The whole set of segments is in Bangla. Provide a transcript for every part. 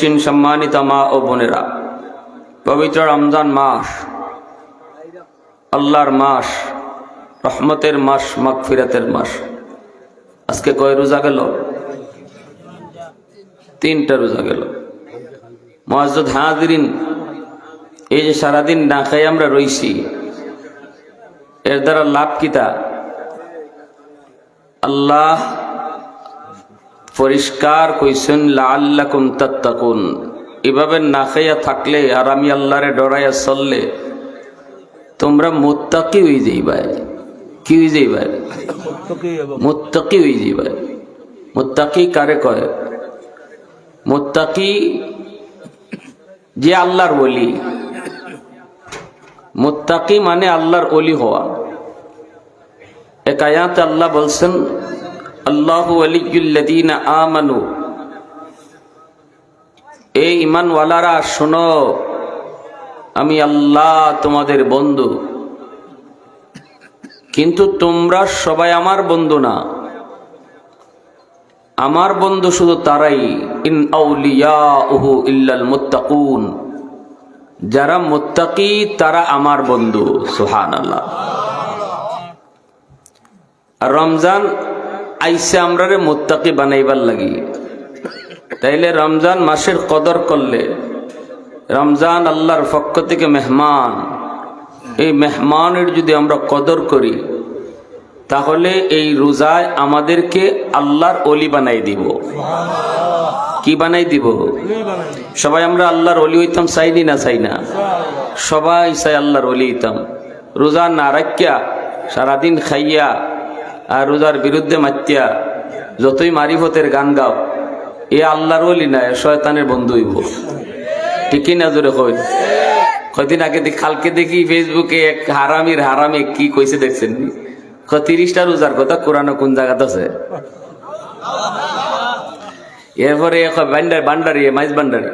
সম্মানিত মা ও বোনেরা, পবিত্র রমজান মাস আল্লাহর মাস, রহমতের মাস, মাগফিরাতের মাস। আজকে কয় রোজা গেল? 3টা রোজা গেল। মুআজ্জাজ হাজিরিন, এই যে সারাদিন না খাই আমরা রইছি, এর দ্বারা লাভ কিতা? আল্লাহ পরিষ্কার কইছেন লাআল্লাকুম তাত্তাকুন। এভাবে না খাইয়া থাকলে আর আমি আল্লাহরে ডরাইয়া চললে তোমরা মুত্তাকি হয়ে যাইবা। কি হয়ে যাইবা? মুত্তাকি হয়ে যাইবা। মুত্তাকি কারে কয়? মুত্তাকি যে আল্লাহর ওলি। মুত্তাকি মানে আল্লাহর ওলি হওয়া। এক আয়াতে আল্লাহ বলছেন, আল্লাহু ওয়ালিয়ুল্লাযীনা আমানু, এই ঈমানওয়ালারা শোনো, আমি আল্লাহ তোমাদের বন্ধু। কিন্তু তোমরা সবাই আমার বন্ধু না। আমার বন্ধু শুধু তারাই, ইন আউলিয়াউহু ইল্লাল মুত্তাকুন, যারা মুত্তাকি তারা আমার বন্ধু। সুবহানাল্লাহ। আর রমজান আইসে আমরারে মুত্তাকি বানাইবার লাগি। তাইলে রমজান মাসের কদর করলে, রমজান আল্লাহর পক্ষ থেকে মেহমান, এই মেহমানের যদি আমরা কদর করি, তাহলে এই রোজায় আমাদেরকে আল্লাহর ওলি বানাই দিব। কি বানাই দিব? সবাই আমরা আল্লাহর ওলি হইতাম, চাইনি না? চাই না? সবাই চাই আল্লাহর ওলি হইতাম। রোজা না রাখিয়া সারাদিন খাইয়া আর রোজার বিরুদ্ধে মাতিয়া যতই মারিফতের গান গাও, এ আল্লাহর ওলি না, শয়তানের বন্ধু হইব। ঠিকই না? জোরে কই। কয়দিন আগে কালকে দেখি ফেসবুকে এক হারামি কি কইছে দেখছেন? 30টা রোজার কথা কোরআনে কোন জায়গাতে আছে? এরপরে বান্ডারি মাইজ বান্ডারি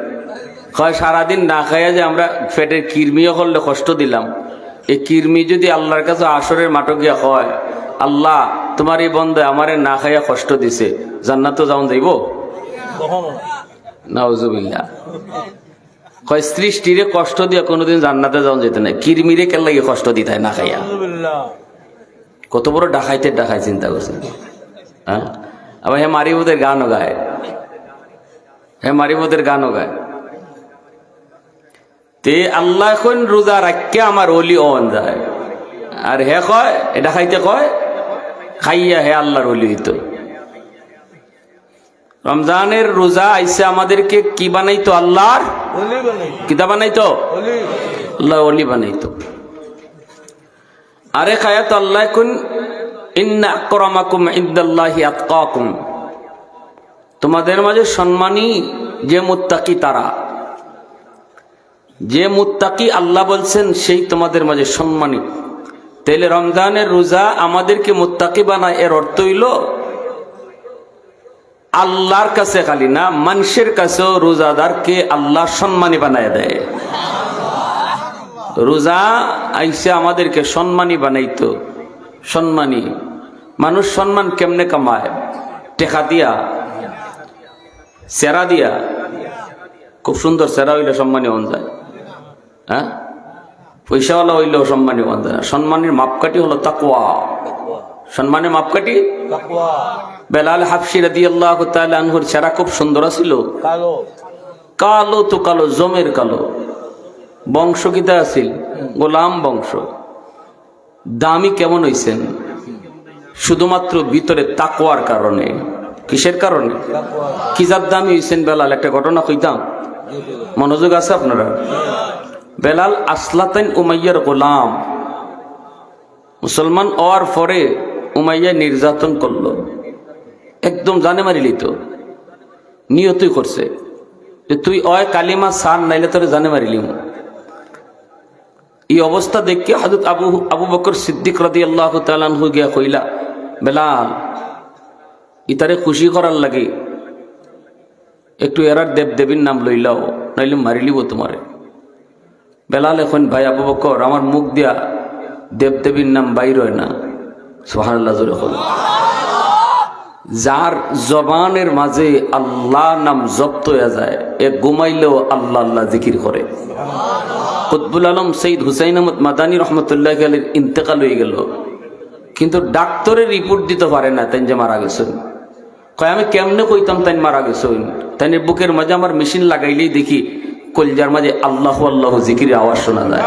কয় সারাদিন না খাইয়া যে আমরা পেটের কিরমিও করলে কষ্ট দিলাম, এই কিরমি যদি আল্লাহর কাছে আসরের মাঠে গিয়া হয়, আল্লাহ তোমার এই বন্ধে আমারে না খাইয়া কষ্ট দিছে, জান্নাতে যাওন যাইব? নাউজুবিল্লাহ। কয় সৃষ্টিরে কষ্ট দিয়া কোনোদিন জান্নাতে যাওন যেতে না, কিরমিরে কেন লাগে কষ্ট দিতে হয় না খাইয়া? কত বড় ডাকাইতে ডাকাই, চিন্তা করছেন? হ্যাঁ, আবার হ্যাঁ মারিবদের গানও গায়, তে আল্লাহ এখন রোজা রাখকে আমার ওলি অন যায়, আর হে কয় এটা খাইতে কয় খাইয়া হে আল্লাহর ওলি হইতো। রমজানের রোজা আইসে আমাদেরকে কি বানাইতো? আল্লাহর কিতা বানাইতো? আল্লাহ ওলি বানাইতো। আরে খায়াত আল্লাহ কোন ইন্না আকরামাকুম ইনদাল্লাহি আতকাকুম, তোমাদের মাঝে সম্মানী যে মুত্তাকি তারা। যে মুত্তাকি আল্লাহ বলছেন সেই তোমাদের মাঝে সম্মানী। তাইলে রমজানের রোজা আমাদেরকে মুত্তাকি বানায়, এর অর্থ হইল আল্লাহর কাছে খালি না, মানুষের কাছেও রোজাদারকে আল্লাহ সম্মানী বানায় দেয়। রোজা আইসে আমাদেরকে সম্মানী বানাইতো। সম্মানী মানুষ সম্মান কেমনে কামায়? টেকা দিয়া, সেরা দিয়া। খুব সুন্দর সেরা হইলে সম্মানী হন যায়। হ্যাঁ, পয়সাওয়ালা হইলেও সম্মানী হন যায়। সম্মানের মাপকাঠি হলো তাকওয়া। সম্মানের মাপকাঠি তাকওয়া। বেলাল হাবশী রাদিয়াল্লাহু তাআলা আনহুর চেহারা খুব সুন্দর ছিল, কালো তো কালো, জমের কালো। বংশ কিতা আছিল? গোলাম বংশ। দামি কেমন হইছেন? শুধুমাত্র ভিতরে তাকওয়ার কারণে। কিসের কারণে? কি যার দামি হইছেন বেলাল? একটা ঘটনা কইতাম, মনোযোগ আছে আপনারা? বেলাল আসলাতাইন উমাইয়ার গোলাম। মুসলমান হওয়ার পরে উমাইয়া নির্যাতন করলো, একদম জানে মারিলি তো, নিয়তই করছে যে তুই অয় কালিমা সার নাইলে তোরে জানে মারিলিম। এই অবস্থা দেখে হযরত আবু বকর সিদ্দিক রাদিয়াল্লাহু তাআলা আনহু গিয়া কইলা, বেলাল ইতারে খুশি করার লাগে একটু এরার দেবদেবীর নাম লইলাও, নাইলে মারিলিব তোমারে। বেলাল এখন, ভাই আবু বকর, আমার মুখ দিয়া দেবদেবীর নাম বাইর হয় না। সুবহানাল্লাহ জোরে বলো। যার জবানের মাঝে আল্লাহ নাম জপ্ত হয়ে যায়, এ ঘুমাইলেও আল্লাহ আল্লাহ জিকির করে। কুতবুল আলম সৈয়দ হুসাইন আহমদ মাদানী রহমতুল্লাহ আলীর ইন্তেকাল হয়ে গেল, কিন্তু ডাক্তারের রিপোর্ট দিতে পারে না তাই যে মারা গেছেন। কয় আমি কেমনে কইতাম তাই মারা গেছেন? তাই বুকের মাঝে আমার মেশিন লাগাইলেই দেখি কলজার মাঝে আল্লাহ আল্লাহ জিকিরের আওয়াজ শোনা যায়।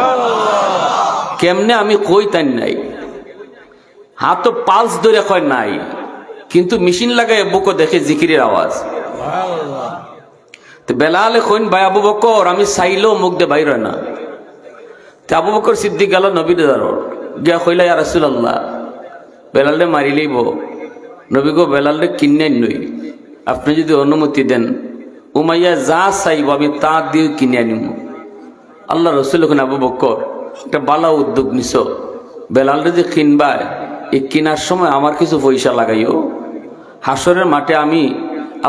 কেমনে আমি কই তাই নাই, হাত পালস ধরে কয় নাই, কিন্তু মেশিন লাগাই বুকও দেখে জিকিরের আওয়াজ। বেলালে কইন ভাই আবু বকর আমি চাইলেও মুখ দে বাইর হয় না। আবু বকর সিদ্দিক গেল নবীর দ্বারর গিয়া কইলা ইয়া রাসূলুল্লাহ বেলালে মারি লইব। নবী গো বেলালে কিনে নই, আপনি যদি অনুমতি দেন উমাইয়া যা চাইব আমি তা দিয়ে কিনে আনিব। আল্লাহ রসুল এখন আবু বকর একটা বালা উদ্যোগ নিছ, বেলালে যে কিনবা এই কিনার সময় আমার কিছু পয়সা লাগাইও। হাসরের মাঠে আমি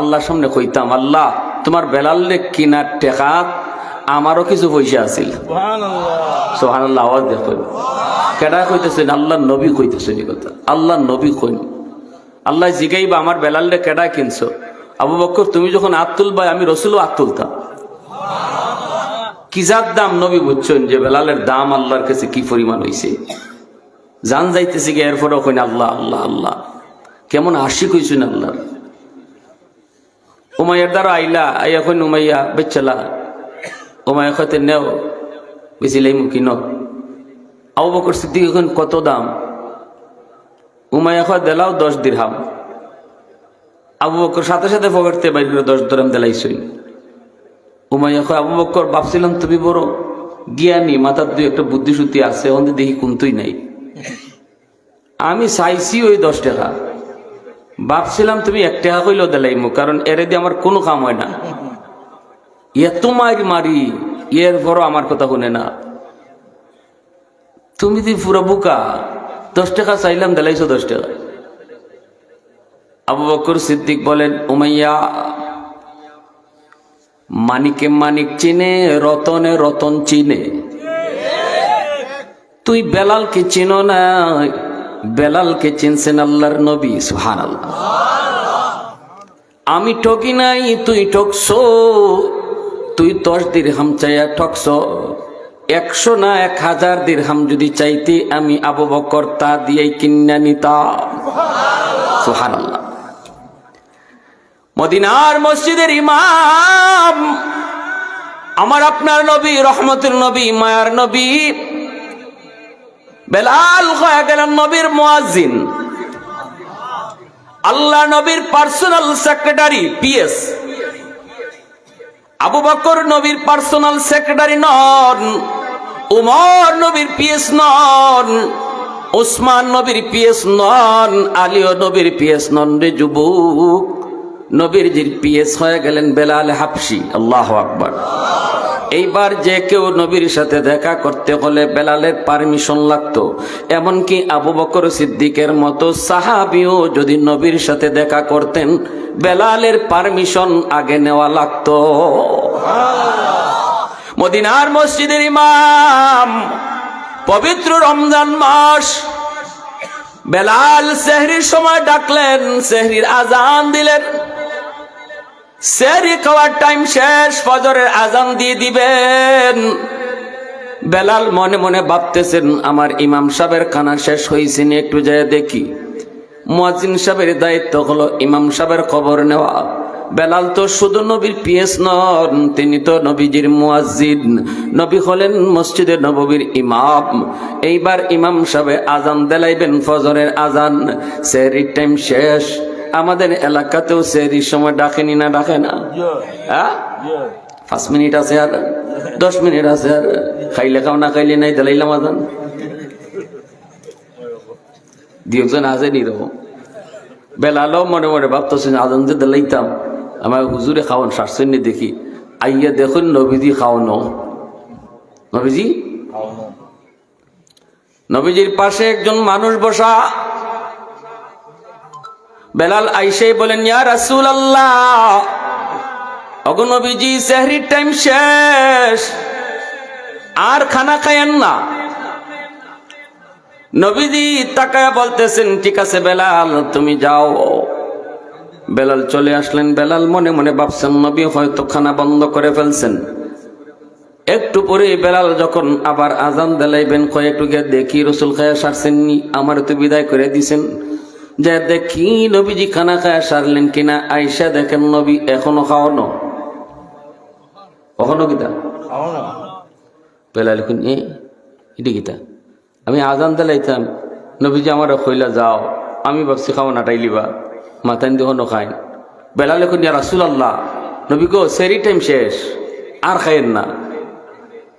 আল্লাহর সামনে কইতাম আল্লাহ তোমার বেলালে কিনার টেকা আমারও কিছু পয়সা আছিল। সুবহানাল্লাহ আওয়াজ দেখো কেডা কইতেছেন? আল্লাহ নবী কইতেছেন এই কথা। আল্লাহ নবী কইন। আল্লাহ জিগাইবা আমার বেলালে কেডা কিনছো? আবু বকর তুমি যখন হাত তুলবা আমি রসুলও হাত তুলতাম। কি যার দাম নবী বুঝছেন যে বেলালের দাম আল্লাহর কাছে কি পরিমাণ হইছে। জান যাইতেছে গিয়ে এরপরও কইন আল্লাহ আল্লাহ আল্লাহ, কেমন আশিক হইছেন আল্লাহর। উমাইয়ার দ্বারা আইলা আইয়া কইন উমাইয়া বেচালা। উমাইয়া কইতে নেও বেশিলাই মুখী ন। আবু বকর সিদ্দিক এখন কত দাম? উমাইয়া কয় দেলাও 10 দিরহাম। আবু বকর সাথে সাথে পকেটতে বাইর করে 10 দিরহাম দেলাইছই। উমাইয়া কয় আবু বকর ভাবছিলাম তুমি বড় জ্ঞানী, মাথার দুই একটা বুদ্ধি শুদ্ধি আছে, ওখানে দেখি কোনতুই নাই। আমি চাইছি ওই 10 টাকা, ভাবছিলাম তুমি 1 টাকা কইলেও দেলাইমু, কারণ এরে দিয়ে আমার কোনো কাম হয় না। এত মারি মারি এর পরও আমার কথা শুনে না। তুমি দি পুরা বুকা, 10 টাকা চাইলাম দেলাইছো 10 টাকা। আবু বকর সিদ্দিক বলেন উমাইয়া মানিকে মানিক চিনে, রতনে রতন চিনে, তুই বেলালকে চিনো না, বেলালকে চিনছেন আল্লাহর নবী। সুবহানাল্লাহ। আমি ঠকি নাই, তুই ঠকছো। তুই 10 দিরহাম চাইয়া ঠকছো। 100 না 1000 দিরহাম যদি চাইতে আমি আবু বকর তা দিয়েই কিনা নিতাম। সুবহানাল্লাহ। মদিনার মসজিদের ইমাম আমার আপনার নবী, রহমতের নবী, মায়ার নবী বেলাল হয়ে গেলেন নবীর মুয়াজ্জিন। আল্লাহ নবীর personal secretary, PS. Abu Bakr নবীর পার্সোনাল সেক্রেটারি নন, উমর নবীর পিএস নন, ওসমান নবীর পিএস নন, আলীও নবীর পিএস নন রে যুবক। নবীর জির পিএস হয়ে গেলেন বেলাল হাবশি। আল্লাহু আকবার। এইবার যে কেউ নবীর সাথে দেখা করতে হলে বেলালের পারমিশন লাগতো। এমনকি আবু বকর সিদ্দিকের মতো সাহাবীও যদি নবীর সাথে দেখা করতেন বেলালের পারমিশন আগে নেওয়া লাগতো। মদিনার মসজিদের ইমাম, পবিত্র রমজান মাস, বেলাল সেহরির সময় ডাকলেন, সেহরির আজান দিলেন। সেহরি খাওয়ার টাইম শেষ, ফজরের আজান দিয়ে দিবেন। বেলাল মনে মনে ভাবতেছেন আমার ইমাম সাহেবের খানা শেষ হয়েছে, একটু যায় দেখি। মুয়াজ্জিন সাহেবের দায়িত্ব হলো ইমাম সাহেবের খবর নেওয়া। বেলাল তো শুধু নবীর পিএস নন, তিনি তো নবীজির মুয়াজ্জিন। নবী হলেন মসজিদে নববীর ইমাম। এইবার ইমাম সাহেব আজান দেলাইবেন, ফজরের আজান। সেহরির টাইম শেষ। আমাদের এলাকাতেও সেহরির সময় ডাকেনি না, ডাকে না? 5 মিনিট আছে আর 10 মিনিট আছে আর, খাইলে খাও না খাইলে নাই, দেলাইলাম আজান। দুজন আছে নিরকম। বেলালও মনে মনে ভাবতেছেন আজান যে দেলাইতাম আমার হুজুরে খাওয়ান সারছেন দেখি, আইয়া দেখুন নবীজি খাওয়ানো। নবীজি নবীজির পাশে একজন মানুষ বসা। বেলাল আইসে বলেন ইয়া রাসূলুল্লাহ, ওগো নবীজি সেহরির টাইম শেষ, আর খানা খায়েন না। নবীজি তাকায়া বলতেছেন ঠিক আছে বেলাল তুমি যাও। বেলাল চলে আসলেন। বেলাল মনে মনে ভাবছেন নবী হয়তো খানা বন্ধ করে ফেলছেন। একটু পরে বেলাল যখন আবার আজান দিলাইবেন, কয় একটু গিয়ে দেখি রসুল খায়া সারছেননি, আমার তো বিদায় করে দিছেন, যে দেখি নবীজি খানা খায়া সারলেন কিনা। আইসা দেখেন নবী এখনো খাওয়ানো, কখনো কিতা বেলাল এখন এটি কিতা, আমি আজান দিলাইতাম, নবীজি আমার কইলা যাও, আমি ভাবছি খাওয়া নাটাই লিবা, মাথায় দেহনো খাই। বেলাল এখন ইয়া রাসূল আল্লাহ, নবী গো সেরি টাইম শেষ, আর খাইয়েন না।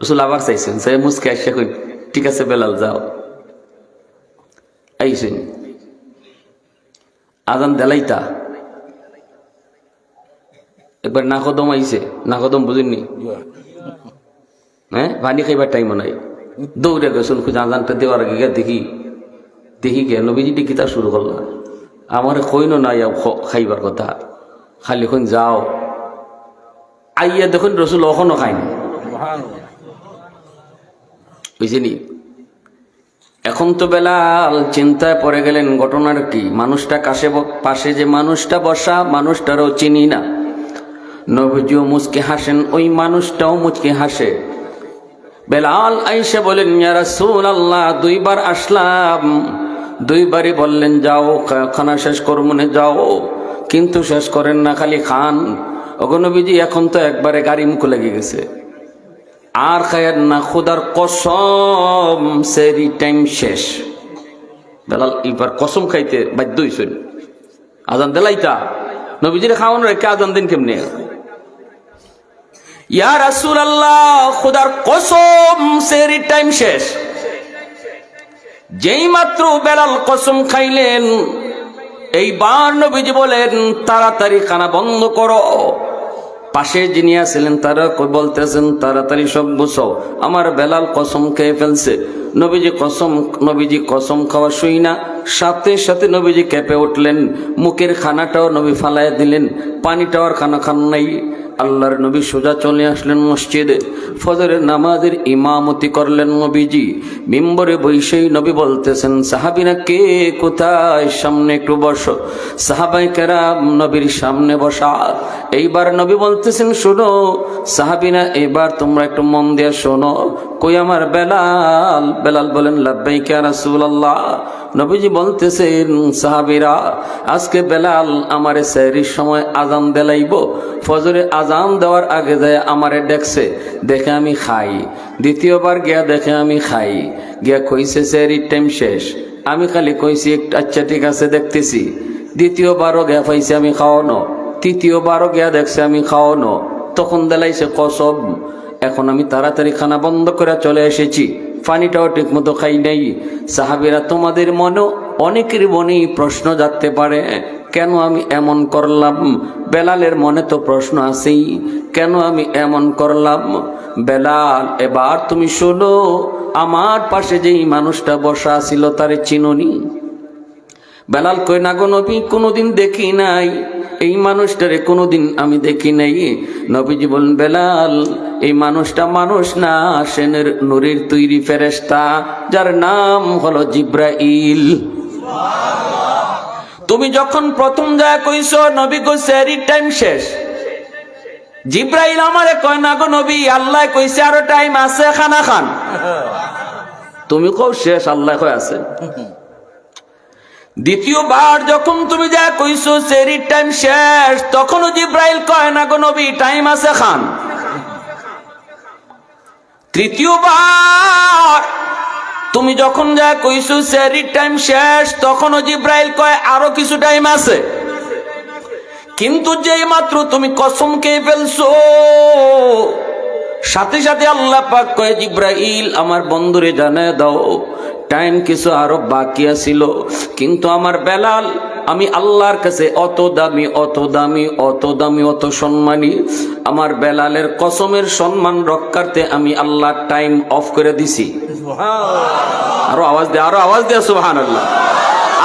রসুল আবার চাইছেন, সে মুসকে আসে কই ঠিক আছে বেলাল যাও। আইসেন আজান দেলাইতা, একবার নাকদম আইছে, নাকদম বুঝেননি, হ্যাঁ পানি খাইবার টাইম নাই, দৌড়ে গেছেন খুঁজে আজানটা দেওয়ার আগে দেখি দেখি গে নবীজি কিতা শুরু করলাম, আমার কইনো নাই খাইবার কথা, খালি এখন যাও। আইয়া দেখুন রসুল এখনো খাইনি, বুঝিনি। এখন তো বেলাল চিন্তায় পড়ে গেলেন, ঘটনার কি, মানুষটা পাশে যে মানুষটা বসা, মানুষটারও চিনি না। নবীজিও মুচকে হাসেন, ওই মানুষটাও মুচকে হাসে। বেলাল আইসা বলেন ইয়া রাসূলুল্লাহ, দুইবার আসলাম, দুইবারই বললেন যাও খানা শেষ করমনে যাও, কিন্তু শেষ করেন না, খালি খান। ওগো নবীজি এখন তো একবারে গাড়ি মুখ লেগে গেছে, আর খায়ের না, খুদার কসম সেরি টাইম শেষ। বেলাল এবার কসম খাইতে বাধ্য হইছেন, আজান দেলাইতা, নবীজির খাওয়ানো রেখে আজান দিন কেমনে। ইয়া রাসূলুল্লাহ, খুদার কসম সেরি টাইম শেষ। যেই মাত্র বেলাল কসম খাইলেন, এইবার নবীজি বলেন তাড়াতাড়ি খানা বন্ধ করো। পাশে যিনি আছিলেন তারা বলতেছেন তাড়াতাড়ি সব গুছাও, আমার বেলাল কসম খেয়ে ফেলছে। নবীজি কসম খাওয়া শুই না, সাথে সাথে নবীজি কেঁপে উঠলেন, মুখের খানাটাও নবী ফালাইয়া দিলেন, পানিটাও আর খানা খান নাই। আল্লাহর নবী সোজা চলে আসলেন মসজিদে, ফজরের নামাজের ইমামতি করলেন নবীজি। মিম্বরে বৈশেই নবী বলতেছেন সাহাবীরা কে কোথায়, সামনে একটু বসো। সাহাবায়ে কেরাম নবীর সামনে বসা। এইবার নবী বলতেছেন শোনো সাহাবীরা, এবার তোমরা একটু মন দিয়ে শোনো, কই আমার বেলাল? বেলাল বলেন লাব্বাইক ইয়া রাসূলুল্লাহ। নবীজি বলতেছেন সাহাবীরা, আজকে বেলাল আমারে সেহরির সময় আজান দেলাইব, ফজরে আজান দেওয়ার আগে যায় আমারে দেখছে, দেখে আমি খাই। দ্বিতীয়বার গিয়া দেখে আমি খাই, গিয়া কইছে সেহরির টাইম শেষ, আমি খালি কইছি আচ্ছা ঠিক আছে দেখতেছি। দ্বিতীয়বারও গিয়া পাইছে আমি খাওয়ানো, তৃতীয়বারও গিয়া দেখছে আমি খাওয়ানো, তখন দেলাইছে কসম। এখন আমি তাড়াতাড়ি খানা বন্ধ করে চলে এসেছি, পানিটাও ঠিক মতো খাই নাই। সাহাবীরা তোমাদের মনে অনেকের মনেই প্রশ্ন জাগতে পারে, কেন আমি এমন করলাম? বেলালের মনে তো প্রশ্ন আছেই, কেন আমি এমন করলাম? বেলাল এবার তুমি শোনো, আমার পাশে যেই মানুষটা বসা ছিল তারে চিনোনি? বেলাল কয় না গো নবী, কোনোদিন দেখি নাই, এই মানুষটারে কোনোদিন আমি দেখি নাই। নবীজি বলেন বেলাল, এই মানুষটা মানুষ না, সেনের নূরের তৈরি ফেরেশতা, যার নাম হলো জিব্রাইল। তুমি যখন প্রথম যা কইছো নবী গো সেহরির টাইম শেষ, জিব্রাইল আমারে কয় না গো নবী, আল্লাহ কইছে আরো টাইম আছে, খানা খান। তুমি কও শেষ, আল্লাহ কয় আছে। দ্বিতীয়বার যখন তুমি যা কইছো সেহরির টাইম শেষ, তখনও জিব্রাইল কয় না গো নবী টাইম আছে, খান। তৃতীয়বার তুমি যখন যা কইছো সেহরির টাইম শেষ, তখনও জিব্রাইল কয় আরো কিছু টাইম আছে। কিন্তু যেই মাত্র তুমি কসম খেয়ে ফেলছো, সাথে সাথে আল্লাহ পাক কয় জিব্রাইল আমার বন্ধুরে জানায় দাও টাইম কিছু আরো বাকি আছিল। কিন্তু আমার বেলাল, আমি আল্লাহর কাছে অত দামি, অত দামি, অত দামি, অত সম্মানী, আমার বেলালের কসমের সম্মান রক্ষার্থে আমি আল্লাহ টাইম অফ করে দিছি। আরো আওয়াজ দে, আরো আওয়াজ দে সুবহানাল্লাহ,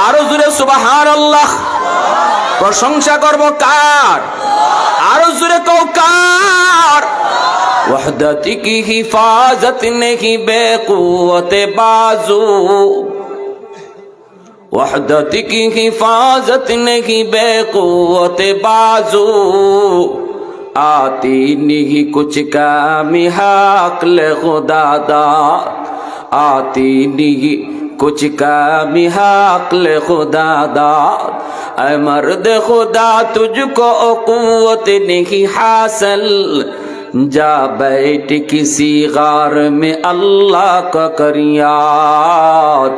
আরো জোরে সুবহানাল্লাহ। প্রশংসা করব কার? আরো জোরে কও কার? वहदत की हिफाजत नहीं बेकुवत बाजू, वहदत की हिफाजत नहीं बेक़ुव्वत बाजू, आती नहीं कुछ कामी हक़ल खुदादार, आती नहीं कुछ कामी हक़ल खुदादार। ऐ मर्द खुदा तुझको क़ुव्वत नहीं हासिल, जा बैठ किसी गार में अल्लाह का कर याद,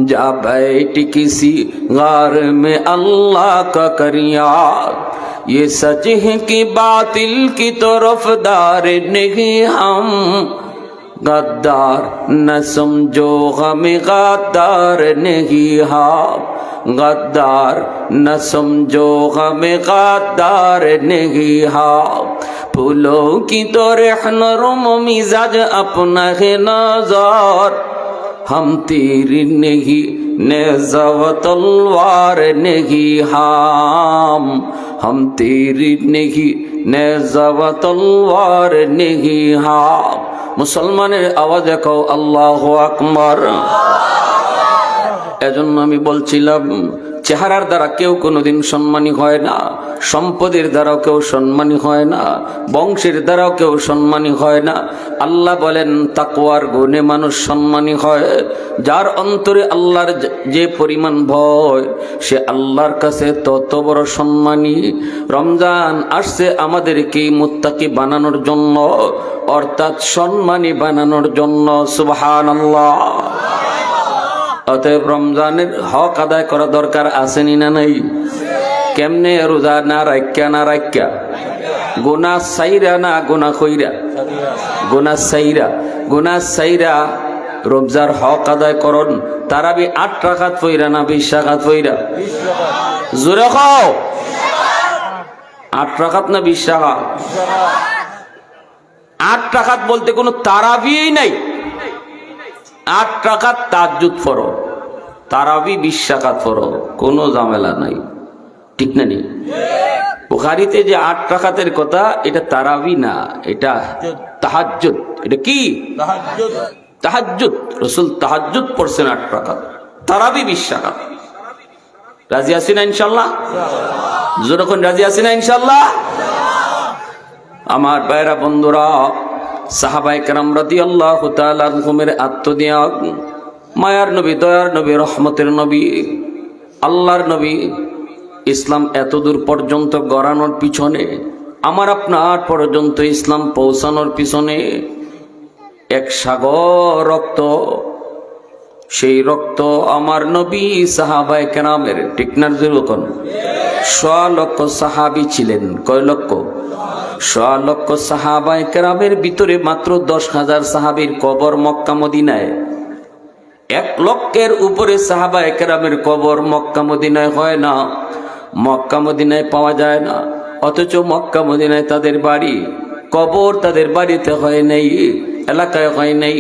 जा बैठ किसी गार में अल्लाह का कर याद। ये सच है कि बातिल की तरफदार नहीं हम, गद्दार न समझो हमें गद्दार नहीं हम, गद्दार न समझो हमें गद्दार नहीं हम। फूलों की तो रहन रुम मिजाज अपना है नज़र, हम तीर नहीं नेज़ा व तलवार नहीं हम तीर नहीं नेज़ा व तलवार नहीं हम। মুসলমানের আওয়াজে কও আল্লাহু আকবার। এজন্য আমি বলছিলাম চেহারার দ্বারা কেউ কোনোদিন সম্মানী হয় না, সম্পদের দ্বারাও কেউ সম্মানী হয় না, বংশের দ্বারাও কেউ সম্মানী হয় না। আল্লাহ বলেন তাকওয়ার গুণে মানুষ সম্মানী হয়। যার অন্তরে আল্লাহর যে পরিমাণ ভয়, সে আল্লাহর কাছে তত বড় সম্মানী। রমজান আসছে আমাদেরকে মুত্তাকি বানানোর জন্য, অর্থাৎ সম্মানী বানানোর জন্য। সুবহানাল্লাহ। অতএব রমজানের হক আদায় করা দরকার আসেনি না নাই? কেমনে? রোজা না রাখ্যা, গুনাহ সাইরা না গুনাহ কইরা? গুনাহ সাইরা রোজার হক আদায় করুন। তারাবি 8 রাকাত পইরা না 20 রাকাত পইরা? জোরে কও। 8 রাকাত না 20 রাকাত? 8 রাকাত বলতে কোনো তারাবিই নাই। 8 রাকাত তাহাজ্জুদ পড়ো, তারাবি 20 রাকাত পড়ো, কোনো ঝামেলা নাই। ঠিক না? নি বুখারীতে যে 8 রাকাতের কথা, এটা তারাবি না, এটা তাহাজ্জুদ। এটা কি? তাহাজ্জুদ। রাসূল তাহাজ্জুদ পড়ছেন 8 রাকাত, তারাবি 20 রাকাত। রাজি আছি না ইনশাআল্লাহ? যখন রাজি আছি না ইনশাআল্লাহ? আমার ভাইরা বন্ধুরা, সাহাবায়ে কেরাম রাদিয়াল্লাহু তাআলা আনহুমের আত্মত্যাগ, মায়ার নবী, দয়ার নবী, রহমতের নবী, আল্লাহর নবী, ইসলাম এতদূর পর্যন্ত গড়ানোর পিছনে, আমার আপনার পর্যন্ত ইসলাম পৌঁছানোর পিছনে এক সাগর রক্ত। সেই রক্ত আমার নবী, সাহাবায়ে কেরামের, ঠিক না? যেরকম 100 লক্ষ সাহাবী ছিলেন। কয় লক্ষ? 100 লক্ষ সাহাবায়ে কেরামের ভিতরে মাত্র 10,000 সাহাবীর কবর মক্কা মদিনায়। 1 লক্ষের উপরে সাহাবায়ে কেরামের কবর মক্কা মদিনায় হয় না, মক্কা মদিনায় পাওয়া যায় না। অথচ মক্কা মদিনায় তাদের বাড়ি, কবর তাদের বাড়িতে হয় নাই, এলাকায় হয় নাই,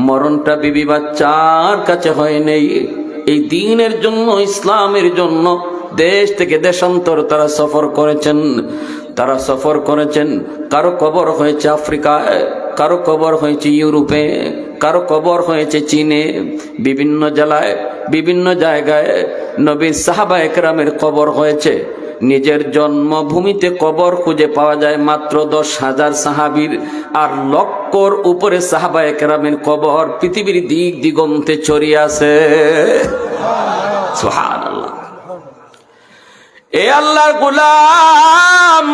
মরণটা বিবি বাচ্চার কাছে হয় নাই। এই দ্বীনের জন্য, ইসলামের জন্য দেশ থেকে দেশান্তর তারা সফর করেছেন। কারো কবর হয়েছে আফ্রিকায়, কারো কবর হয়েছে ইউরোপে, কারো কবর হয়েছে চীনে। বিভিন্ন জেলায়, বিভিন্ন জায়গায় নবীর সাহাবায়ে কেরামের কবর হয়েছে। নিজের জন্মভূমিতে কবর খুঁজে পাওয়া যায় মাত্র 10,000 সাহাবীর, আর লক্ষর উপরে সাহাবায়ে কেরামের কবর পৃথিবীর দিক দিগন্তে ছড়িয়ে আছে। সুবহানাল্লাহ। এ আল্লাহর গোলাম,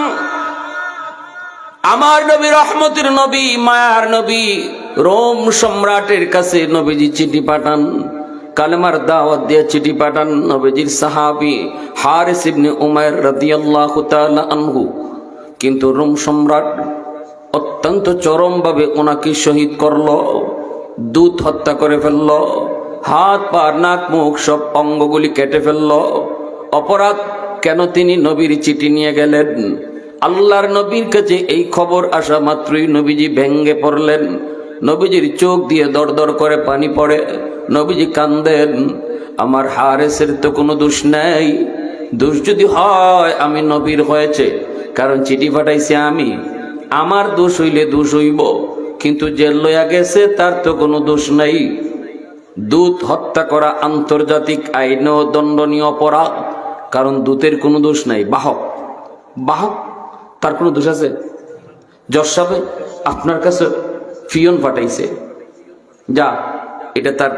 আমার নবী, রহমতের নবী, মায়ার নবী, রোম সম্রাটের কাছে নবীজি চিঠি পাঠান, কালেমার দাওয়াত দিয়ে চিঠি পাঠান। নবীজির সাহাবী হারিস ইবনে উমাইর রাদিয়াল্লাহু তাআলা আনহু, কিন্তু রোম সম্রাট অত্যন্ত চরমভাবে ওনাকে শহীদ করলো, দূত হত্যা করে ফেলল, হাত পা নাক মুখ সব অঙ্গগুলি কেটে ফেলল। অপরাধ কেন? তিনি নবীর চিঠি নিয়ে গেলেন। আল্লাহর নবীর কাছে এই খবর আসা মাত্রই নবীজি ভেঙ্গে পড়লেন। নবীজির চোখ দিয়ে দর দর করে পানি পড়ে। নবীজি কান্দেন, আমার হারেসের তো কোনো দোষ নেই। দোষ যদি হয় আমি নবীর হয়েছে, কারণ চিঠি পাঠাইছি আমি, আমার দোষ হইলে দোষ হইব, কিন্তু যে লইয়া গেছে তার তো কোনো দোষ নাই। দূত হত্যা করা আন্তর্জাতিক আইনেও দণ্ডনীয় অপরাধ, কারণ দূতের কোনো দোষ নাই। বাহক বাহক তার কোনো দোষ আছে? জজ সাহেব আপনার কাছে ফিয়ন পাঠাইছে, যা এটা তার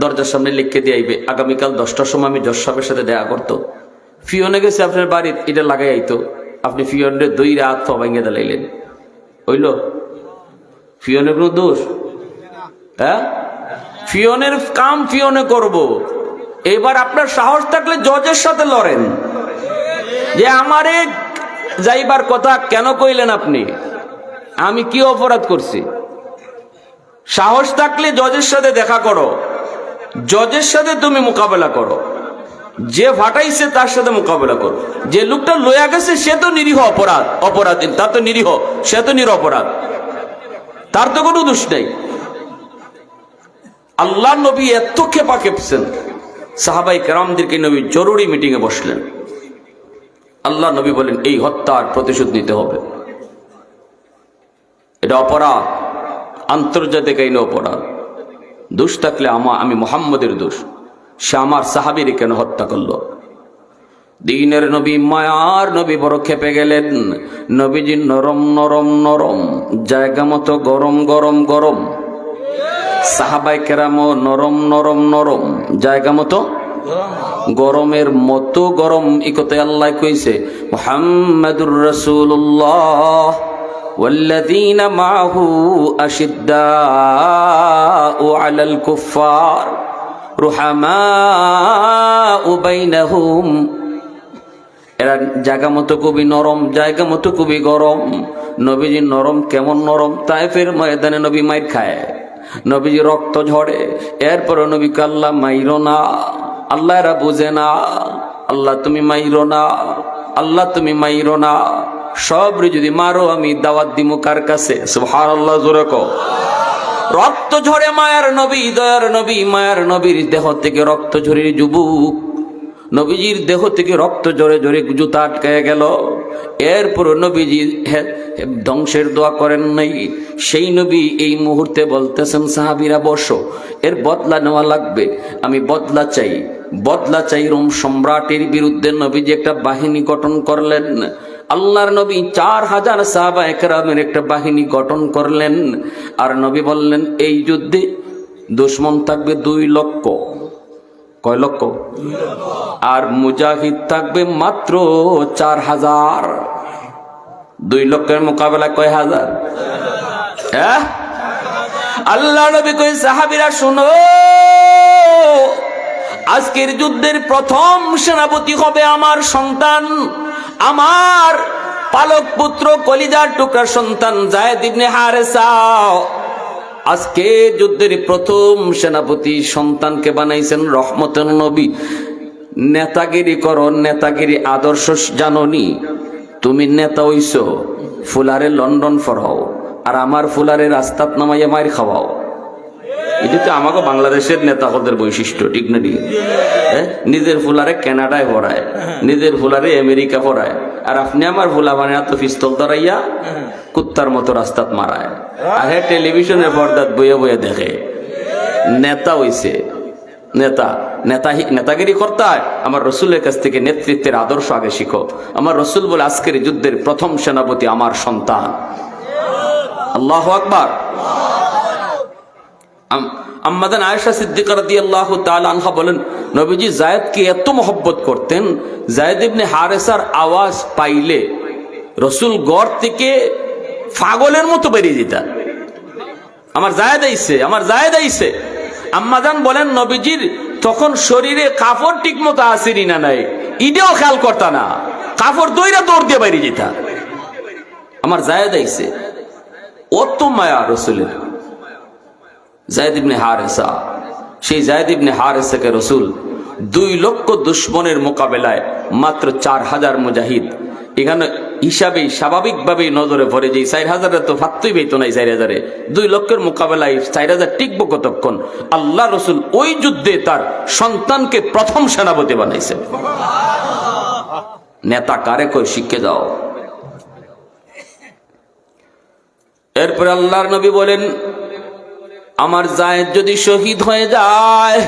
দরজার সামনে লিখে দিয়ে আইবে, আগামীকাল 10টার সময় আমি জজ সাহেবের সাথে দেখা করতো। ফিয়নে গেছে আপনার বাড়িতে, এটা লাগাই আইতো, আপনি ফিয়নের 2 রাত ভাঙে দাঁড়াইলেন, হইল? ফিয়নের কোনো দোষ? হ্যাঁ, ফিয়নের কাম ফিয়নে করব। এবার আপনার সাহস থাকলে জজের সাথে লড়েন যে আমারে যাইবার কথা কেন কইলেন আপনি, আমি কি অপরাধ করছি? সাহস থাকলে জজের সাথে দেখা করো, জজের সাথে তুমি মোকাবেলা করো, যে ফাটাইছে তার সাথে মোকাবেলা করো। যে লোকটা লইয়া গেছে সে তো নিরীহ অপরাধী, তার তো নিরীহ, সে তো নিরপরাধ, তার তো কোনো দোষ নেই। আল্লাহ নবী এত খেপা খেপছেন, সাহাবাই কেরামদেরকে নবী জরুরি মিটিং এ বসলেন। আল্লাহ নবী বলেন এই হত্যার প্রতিশোধ নিতে হবে, এটা অপরাধ, আন্তর্জাতিক আইনে অপরাধ। দোষ থাকলে আমি মুহাম্মদের দোষ, সে আমার সাহাবীর কেন হত্যা করলো? দিনের নবী, মায়ার নবী বড় খেপে গেলেন। নবীজি নরম নরম নরম, জায়গা মতো গরম গরম গরম। সাহাবায়ে কেরামও নরম নরম নরম, জায়গা মতো গরমের মতো গরম। ইকতে আল্লাহ কইছে মুহাম্মাদুর রাসূলুল্লাহ والذين معه أشداء على الكفار رحماء بينهم। এরা জায়গা মতো খুবই নরম, জায়গা মতো খুবই গরম। নবীজি নরম, কেমন নরম? তায়েফের ময়দানে নবী মাইর খায়, নবীজি রক্ত ঝরে, এরপর নবীকে আল্লাহ মাইরো না, আল্লাহ এরা বুঝে না, আল্লাহ তুমি মাইরো না, আল্লাহ তুমি মাইরো না। সবরে যদি মারো আমি দাওয়াত দিমু কার কাছে? সুবহানাল্লাহ, জোরে কও। রক্ত ঝরে মায়ার নবী, দয়ার নবী, মায়ার নবীর দেহ থেকে রক্ত ঝরে, যুবক নবীজির দেহ থেকে রক্ত ঝরে ঝরে জুতা আটকায় গেল। এরপর নবীজি ধ্বংসের দোয়া করেন নাই। সেই নবী এই মুহূর্তে বলতেছেন সাহাবীরা বসো, এর বদলা নেওয়া লাগবে, আমি বদলা চাই, বদলা চাই। রোম সম্রাটের বিরুদ্ধে নবীজি একটা বাহিনী গঠন করলেন। আল্লাহর নবী 4000 সাহাবায়ে কেরামের একটা বাহিনী গঠন করলেন। আর নবী বললেন এই যুদ্ধে দুশমন থাকবে 2 লক্ষ। কয় লক্ষ? 2 লক্ষ। আর মুজাহিদ থাকবে মাত্র 4000। 2 লক্ষের মোকাবেলা কয় হাজার? হ্যাঁ, আল্লাহ নবী কই সাহাবীরা শুনো, আজকের যুদ্ধের প্রথম সেনাপতি হবে আমার সন্তান, আমার পালক পুত্র, কলিজার টুকরা সন্তান যায়েদ ইবনে হারেসা। আজকে যুদ্ধের প্রথম সেনাপতি সন্তানকে বানাইছেন রহমতের নবী। নেতাগিরি করো, নেতাগিরি আদর্শ জানোনি? তুমি নেতা হইছো, ফুলারে লন্ডন ফরাও, আর আমার ফুলারে রাস্তাত নামাইয়া মাইর খাওয়াও। এটা তো আমাকে বাংলাদেশের নেতা হদের বৈশিষ্ট্য, ঠিক না? ঠিক, নিজের ফুলারে কানাডায় পড়ায়, নিজের ফুলারে আমেরিকা পড়ায়, আর আপনি আমার ফুলা মানে এত পিস্তল ধরাইয়া কুত্তার মতো রাস্তাত মারায়, আর হ্যাঁ টেলিভিশনের পর্দাত বইয়া বইয়া দেখে। নেতা হইছে, নেতা নেতাগিরি করতে হয়। আমার রসুলের কাছ থেকে নেতৃত্বের আদর্শ আগে শিখো। আমার রসুল বলে আজকের যুদ্ধের প্রথম সেনাপতি আমার সন্তান। আল্লাহু আকবার। আম্মাদান আয়েশা সিদ্দিকা রাদিয়াল্লাহু তাআলা আনহা বলেন নবীজি যায়েদকে এত মহব্বত করতেন, যায়েদ ইবনে হারেসার আওয়াজ পাইলে রসুল ঘর থেকে পাগলের মতো বেরিয়ে যেতেন। আমার যায়েদ আইছে, আমার যায়েদ আইছে। আম্মাজান বলেন নবীজির তখন শরীরে কাপড় ঠিক মতো আসেনি না নাই, ইডেও খেয়াল করতা না, কাপড় দইরা দৌড় দিয়ে বেরিয়ে যেতা। আমার যায়েদ আইছে, অত মায়া রসুলের। যায়েদ ইবনে হারেসা, সেই যায়েদ ইবনে হারেসাকে রসুল 2 লক্ষ দুশমনের মোকাবেলায় মাত্র 4000 মুজাহিদ। এখানে হিসাবেই স্বাভাবিকভাবেই নজরে পড়ে যে 4000 তো ফাত্তই পেতো নাই। 4000-এ 2 লক্ষের মোকাবেলায় 4000 টিকবো কতক্ষণ? আল্লাহ রসুল ওই যুদ্ধে তার সন্তানকে প্রথম সেনাপতি বানাইছে। নেতা কারে কই শিখে যাও। এরপরে আল্লাহর নবী বলেন আমার জায়েদ যদি শহীদ হয়ে যায়,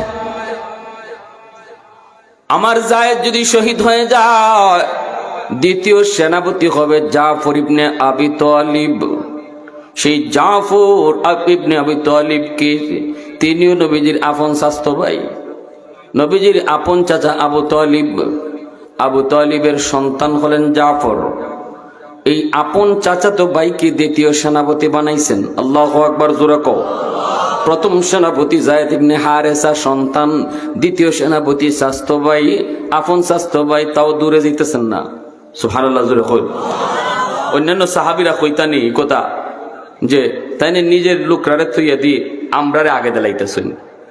আমার জায়েদ যদি শহীদ হয়ে যায়, দ্বিতীয় সেনাপতি হবে জাফর ইবনে আবি তালিব। সেই জাফর ইবনে আবি তালিবকে, তিনিও নবীজির আপন স্বাস্থ্য ভাই, নবীজির আপন চাচা আবু তালিব। আবু তালিবের সন্তান হলেন জাফর। এই আপন চাচাতো ভাইকে দ্বিতীয় সেনাপতি বানাইছেন। আল্লাহু আকবার, জোরে কও। প্রথম সেনাপতি যায়েদ ইবনে হারেসা সন্তান, দ্বিতীয় সেনাপতি স্বাস্থ্য ভাই, আপন স্বাস্থ্য ভাই, তাও দূরে যেতেছেন না। সুবহানাল্লাহ, জোরে কই। অন্যান্য সাহাবীরা কইতানি কথা যে তাইনে নিজের লোকরারে থইয়া দিয়ে আমরারে আগে দিলাইতেছেন।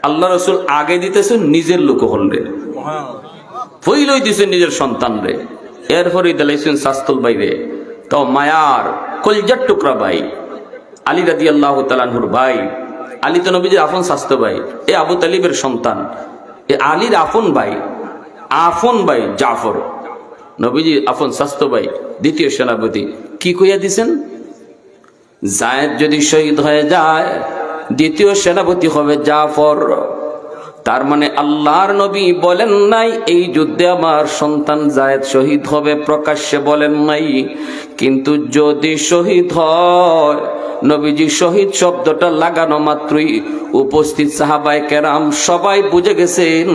আল্লাহ রাসূল আগে দিতেছেন, নিজের লোক হলরে ফইলই দিছেন নিজের সন্তান রে, এরপরে দিলাইছেন শাস্তুল ভাইরে। তো মায়ার কলজার টুকরা ভাই আলী রাদিয়াল্লাহু তাআলা আনহুর ভাই, আলী তো নবীজির আপন স্বাস্থ্য ভাই, এ আবু তালিবের সন্তান, এ আলীর আপন ভাই জাফর, নবীজির আপন স্বাস্থ্য ভাই, দ্বিতীয় সেনাপতি। কি কইয়া দিছেন? জায়েদ যদি শহীদ হয়ে যায়, দ্বিতীয় সেনাপতি হবে জাফর। তার মানে আল্লাহর নবী বলেন নাই এই যুদ্ধে আমার সন্তান জায়েদ শহীদ হবে, প্রকাশ্যে বলেন নাই। কিন্তু যদি শহীদ হয়, নবীজি শহীদ শব্দটা লাগানো মাত্রই উপস্থিত সাহাবায়ে কেরাম সবাই বুঝে গেছেন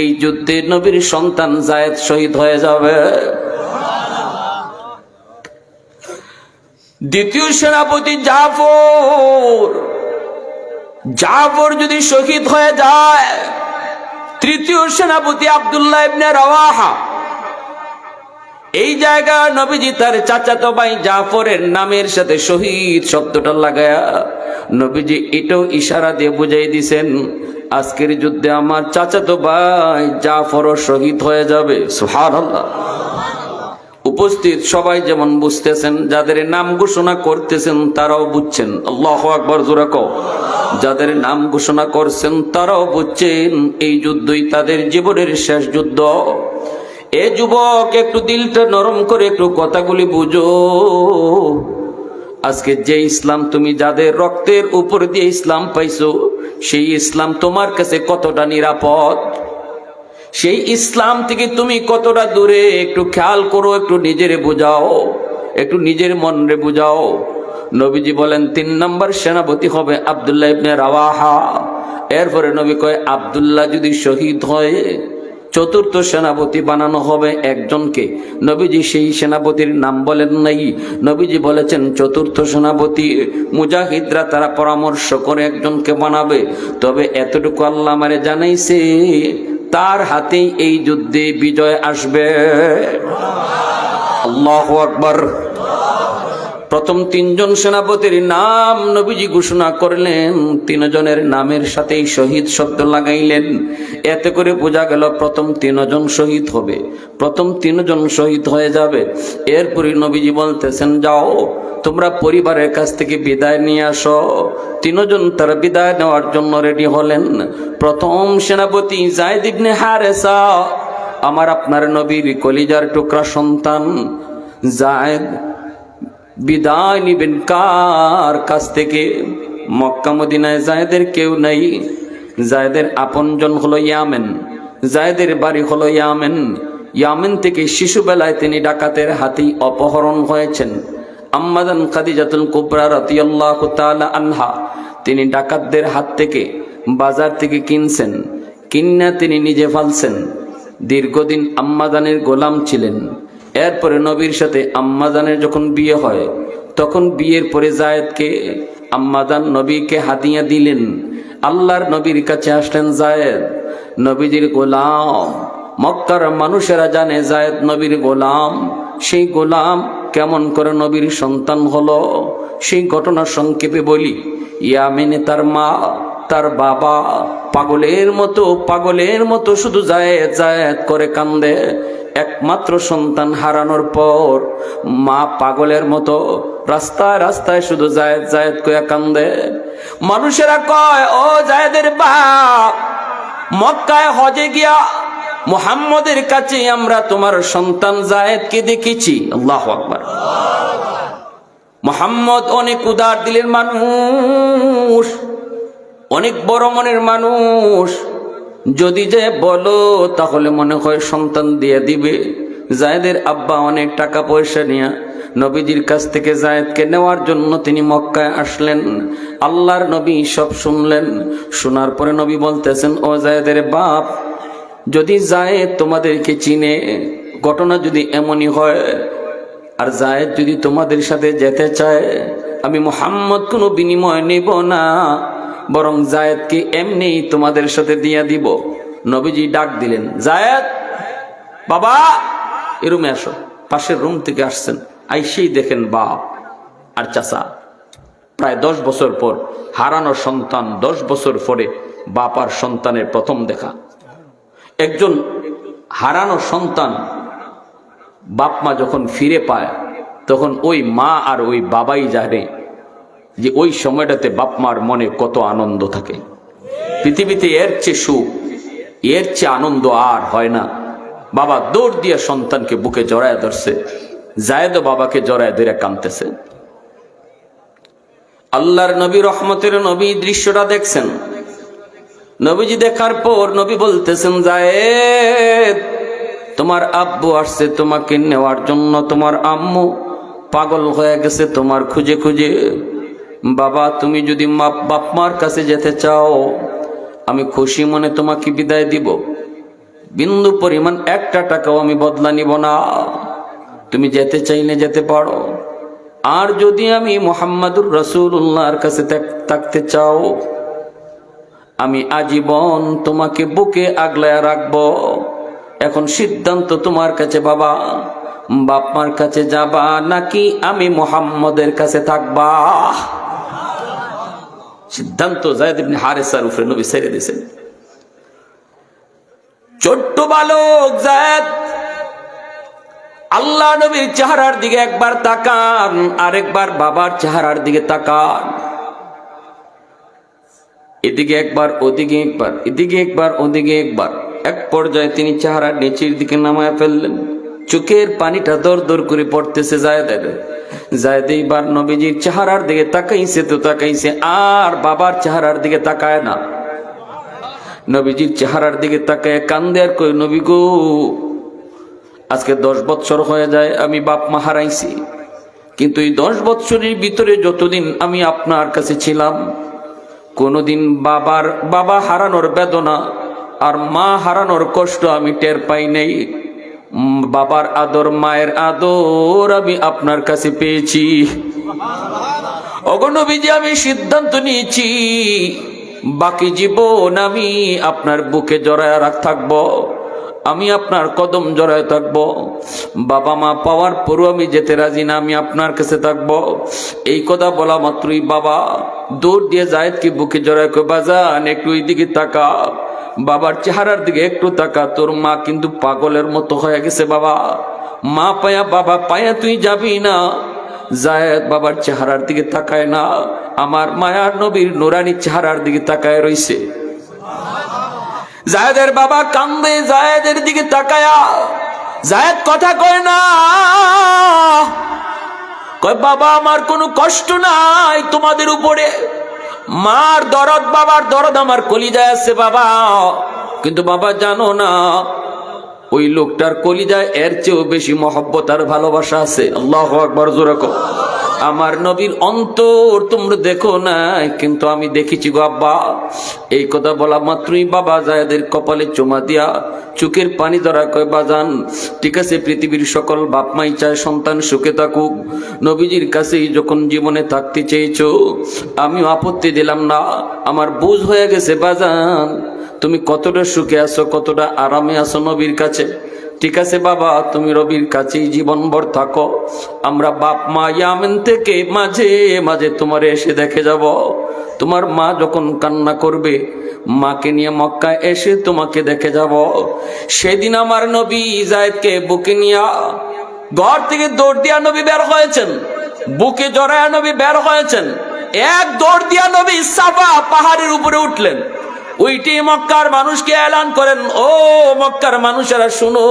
এই যুদ্ধে নবীর সন্তান জায়েদ শহীদ হয়ে যাবে। দ্বিতীয় সেনাপতি জাফর যদি শহীদ হয়ে যায়, তৃতীয় সেনাপতি আব্দুল্লাহ ইবনে রাওয়াহা। এই জায়গা নবীজি তার চাচাতো ভাই জাফরের নামের সাথে শহীদ শব্দটা লাগায়া নবীজি এটাও ইশারা দিয়ে বুঝাই দিছেন আজকের যুদ্ধে আমার চাচাতো ভাই জাফরও শহীদ হয়ে যাবে। সুবহানাল্লাহ। উপস্থিত সবাই যেমন বুঝতেছেন, যাদের নাম ঘোষণা করতেছেন তারাও বুঝছেন। আল্লাহু আকবার, জোরে কও। যাদের নাম ঘোষণা করছেন তারাও বুঝছেন এই যুদ্ধই তাদের জীবনের শেষ যুদ্ধ। এ যুবক, একটু দিলটা নরম করে একটু কথাগুলি বুঝো। আজকে যে ইসলাম তুমি যাদের রক্তের উপর দিয়ে ইসলাম পাইছো, সেই ইসলাম তোমার কাছে কতটা নিরাপদ, সেই ইসলাম থেকে তুমি কতটা দূরে, একটু খেয়াল করো, একটু নিজেরে বুঝাও, একটু নিজের মনরে বুঝাও। নবীজি বলেন ৩ নম্বর সেনাপতি হবে আব্দুল্লাহ ইবনে রাওয়াহা। এরপরে নবী কয় আব্দুল্লাহ যদি শহীদ হয়, চতুর্থ সেনাপতি বানানো হবে একজনকে। নবীজি সেই সেনাপতির নাম বলেন নাই, নবীজি বলেছেন চতুর্থ সেনাপতি মুজাহিদরা তারা পরামর্শ করে একজনকে বানাবে। তবে এতটুকু আল্লাহ আমারে জানাইছে, তার হাতেই এই যুদ্ধে বিজয় আসবে। আল্লাহু আকবার। প্রথম ৩ জন সেনাপতির নাম নবীজি ঘোষণা করলেন, ৩ জনের নামের সাথেই শহীদ শব্দ লাগাইলেন। এতে করে বোঝা গেল প্রথম ৩ জন শহীদ হবে, প্রথম ৩ জন শহীদ হয়ে যাবে। এরপরে নবীজি বলতেছেন যাও তোমরা পরিবারের কাছ থেকে বিদায় নিয়ে আসো। ৩ জন তারা বিদায় নেওয়ার জন্য রেডি হলেন। প্রথম সেনাপতি যায়েদ ইবনে হারেসা, আমার আপনার নবীর কলিজার টুকরা সন্তান যায়েদ, বিদায় নিবেন কার কাছ থেকে? মক্কা মদিনায় যায়েদের কেউ নাই। যায়েদের আপনজন হলো ইয়ামেন, যায়েদের বাড়ি হলো ইয়ামেন। ইয়ামেন থেকে শিশুবেলায় তিনি ডাকাতের হাতেই অপহরণ হয়েছেন। আম্মাদান খাদিজাতুল কুবরা রাদিয়াল্লাহু তাআলা আনহা, তিনি ডাকাতদের হাত থেকে বাজার থেকে কিনছেন, কিন্না তিনি নিজে ফালছেন। দীর্ঘদিন আম্মাদানের গোলাম ছিলেন। এরপরে নবীর সাথে আম্মাদানের যখন বিয়ে হয়, তখন বিয়ের পরে যায়েদকে আম্মাদান নবীকে হাদিয়া দিলেন। আল্লাহর নবীর কাছে আসলেন যায়েদ, নবীজির গোলাম। মক্কার মানুষেরা জানে যায়েদ নবীর গোলাম। সেই গোলাম কেমন করে নবীর সন্তান হলো, সেই ঘটনা সংক্ষেপে বলি। ইয়ামেনে তার মা, তার বাবা পাগলের মতো শুধু যায়েদ যায়েদ করে কান্দে। একমাত্র সন্তান হারানোর পর মা পাগলের মতো রাস্তায় রাস্তায় শুধু যায়েদ যায়েদ কইয়া কান্দে। মানুষেরা কয়, ও যায়েদের বাপ, মক্কায় হজে গিয়া মুহাম্মদের কাছে আমরা তোমার সন্তান যায়েদকে দেখেছি। আল্লাহু আকবার। মুহাম্মদ অনেক উদার দিলের মানুষ, অনেক বড় মনের মানুষ, যদি যে বলো তাহলে মনে হয় সন্তান দিয়ে দিবে। জায়েদের আব্বা অনেক টাকা পয়সা নিয়ে নবীজির কাছ থেকে জায়েদকে নেওয়ার জন্য তিনি মক্কায় আসলেন। আল্লাহর নবী সব শুনলেন। শোনার পরে নবী বলতেছেন, ও জায়েদের বাপ, যদি জায়েদ তোমাদেরকে চিনে, ঘটনা যদি এমনই হয়, আর জায়েদ যদি তোমাদের সাথে যেতে চায়, আমি মুহাম্মদ কোনো বিনিময় নেব না, বরং জায়েদকে এমনি তোমাদের সাথে দিয়া দিব। নবীজি ডাক দিলেন, জায়েদ বাবা, এ রুমে আসো। পাশের রুম থেকে আসছেন, আইসেই দেখেন বাপ আর চাচা। প্রায় 10 বছর পর হারানো সন্তান, 10 বছর পরে বাপ আর সন্তানের প্রথম দেখা। একজন হারানো সন্তান বাপ মা যখন ফিরে পায়, তখন ওই মা আর ওই বাবাই জানে যে ওই সময়টাতে বাপ মার মনে কত আনন্দ থাকে। পৃথিবীতে এর চেয়ে সুখ, এর চেয়ে আনন্দ আর হয় না। বাবা দৌড় দিয়ে সন্তানকে বুকে জড়ায় ধরছে, জায়েদও বাবাকে জড়ায় ধরে কাঁদতেছে। আল্লাহর নবী, রহমতের নবী দৃশ্যটা দেখছেন। নবীজি দেখার পর নবী বলতেছেন, জায়েদ তোমার আব্বু আসছে তোমাকে নেওয়ার জন্য, তোমার আম্মু পাগল হয়ে গেছে তোমার খুঁজে খুঁজে। বাবা তুমি যদি বাপ মার কাছে যেতে চাও, আমি খুশি মনে তোমাকে বিদায় দিব। বিন্দু পরিমাণ একটা টাকাও আমি বদলা নিব না। তুমি যেতে চাইলে যেতে পারো। আর যদি আমি মুহাম্মাদুর রাসূলুল্লাহর কাছে থাকতে চাও, আমি আজীবন তোমাকে বুকে আগলায় রাখবো। এখন সিদ্ধান্ত তোমার কাছে বাবা, বাপ মার কাছে যাবা নাকি আমি মুহাম্মদের কাছে থাকবা? সিদ্ধান্ত যায়েদ ইবনে হারেসার উপরে নবী ছেড়ে দিয়েছেন। ছোট্ট বালক যায়েদ আল্লাহ নবীর চেহারার দিকে একবার তাকান, আরেকবার বাবার চেহারার দিকে তাকান। এদিকে একবার, ওদিকে একবার, এদিকে একবার, ওদিকে একবার। এক পর্যায়ে তিনি চেহারার নিচের দিকে নামায় ফেললেন। চোখের পানিটা দর দর করে পড়তেছে জায়েদের। জায়েদ এইবার নবীজির চেহারার দিকে তাকাইছে তো তাকাইছে, আর বাবার চেহারার দিকে তাকায় না। নবীজির চেহারার দিকে তাকায় কান্দে আর কই, নবী গো, আজকে 10 বছর হয়ে যায় আমি বাপ মা হারাইছি, কিন্তু এই 10 বছরের ভিতরে যতদিন আমি আপনার কাছে ছিলাম, কোনোদিন বাবা হারানোর বেদনা আর মা হারানোর কষ্ট আমি টের পাই নাই। বাবার আদর, মায়ের আদর আমি আপনার কাছে পেয়েছি। ওগো নবীজি, আমি সিদ্ধান্ত নিয়েছি বাকি জীবন আমি আপনার বুকে জড়ায় থাকবো, আমি আপনার কদম জড়ায় থাকবো। বাবা মা পাওয়ার পরও আমি যেতে রাজি না, আমি আপনার কাছে থাকবো। এই কথা বলা মাত্রই বাবা দৌড় দিয়ে জায়েদকে বুকে জড়ায় কই, বাজান একটু ওই দিকে তাকা, বাবার চেহারার দিকে একটু তাকা, তোর মা কিন্তু পাগলের মতো হয়ে গেছে বাবা, মা পায়া বাবা পায়া তুই যাবি না। জায়েদ বাবার চেহারার দিকে তাকায় না, আমার মায়ার নবীর নুরানি চেহারার দিকে তাকায় রইছে। জায়েদের বাবা কান্দে জায়েদের দিকে তাকায়া। জায়েদ কথা কয় না, কয় বাবা আমার কোনো কষ্ট নাই তোমাদের উপরে, মার দরদ বাবার দরদ আমার কলিজায় আছে বাবা, কিন্তু বাবা জানো না ওই লোকটার কলিজায় এর চেয়েও বেশি মহব্বত আর ভালোবাসা আছে। আল্লাহু আকবার, জোরে কও। আমার নবীর অন্তর তোমরা দেখো না, কিন্তু আমি দেখেছি গো আব্বা। এই কথা বলা মাত্রই বাবা জায়েদের কপালে চুমা দিয়া চোখের পানি ধরা কয়, বাজান ঠিক আছে, পৃথিবীর সকল বাপ মাই চায় সন্তান সুখে থাকুক, নবীজির কাছেই যখন জীবনে থাকতে চেয়েছো আমিও আপত্তি দিলাম না। আমার বুঝ হয়ে গেছে বাজান, তুমি কতটা সুখে আছো, কতটা আরামে আছো নবীর কাছে। ঠিক আছে বাবা, তুমি রবির কাছেই জীবনভর থাকো, আমরা বাপ মা ইয়ামেন থেকে মাঝে মাঝে তোমার এসে দেখে যাব। তোমার মা যখন কান্না করবে, মাকে নিয়ে মক্কায় এসে তোমাকে দেখে যাব। সেদিন আমার নবী জায়েদকে বুকে নিয়ে ঘর থেকে দৌড় দিয়া নবী বের হয়েছেন, বুকে জড়ায়া নবী বের হয়েছেন। এক দৌড় দিয়া নবী সাফা পাহাড়ের উপরে উঠলেন। ওইটি মক্কার মানুষকে এলান করেন, ও মক্কার মানুষেরা শুনো,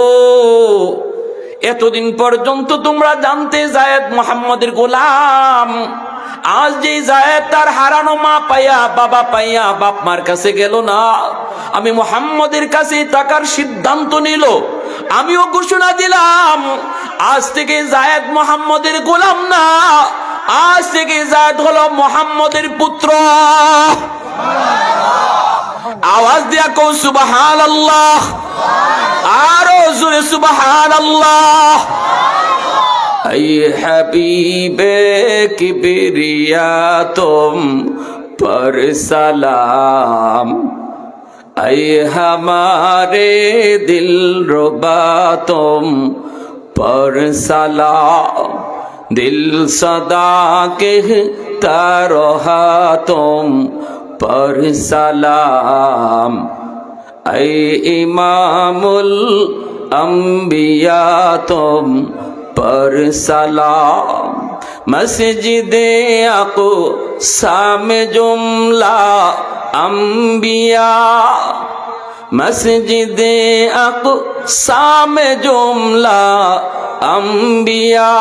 এতদিন পর্যন্ত তোমরা জানতে জায়েদ মুহাম্মদের গোলাম, আজ যে জায়েদ তার হারানো মা পাইয়া বাবা পাইয়া বাপ মার কাছে গেল না, আমি মুহাম্মদের কাছে টাকার সিদ্ধান্ত নিল। আমিও ঘোষণা দিলাম আজ থেকে জায়েদ মুহাম্মদের গোলাম না, আজ থেকে জায়েদ হলো মুহাম্মদের পুত্র। আওয়াজ দিয়া কও সুবহানাল্লাহ, আরো জোরে সুবহানাল্লাহ। ऐ हबीबे किबरिया तुम पर सलाम, ऐ हमारे दिल रुबा तुम पर सलाम, दिल सदा कहता रहा तुम पर सलाम, ऐ इमामुल अंबिया तुम पर सलाम, मस्जिदे अक़सा में जुमला अंबिया, मस्जिदे अक़सा में जुमला अंबिया,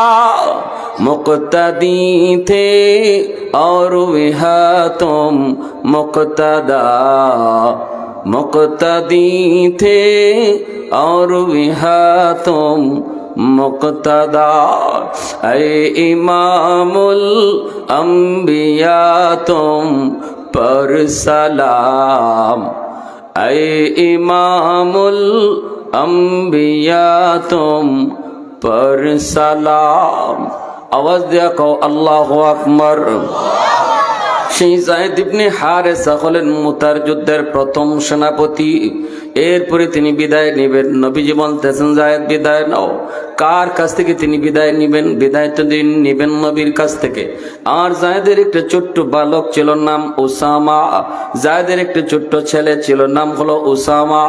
मुक़्तदी थे और वहाँ तुम मुक़्तदा, मुक़्तदी थे और वहाँ तुम मुक़्तदा, ऐ इमामुल अंबिया तुम पर सलाम, ऐ इमामुल अंबिया तुम पर सलाम। आवाज दिया कहो अल्लाहु अकबर। সেই যায়েদ ইবনে হারেসা হলেন মুতার যুদ্ধের প্রথম সেনাপতি। এরপরে তিনি বিদায় নেবেন। নবীজি বলতেছেন যায়েদ বিদায় নাও। কার কাছ থেকে তিনি বিদায় নেবেন? বিদায় তো দিন নেবেন নবীর কাছ থেকে। আর যায়েদের একটা ছোট্ট বালক ছিল, নাম উসামা। যায়েদের একটা ছোট্ট ছেলে ছিল, নাম হলো উসামা।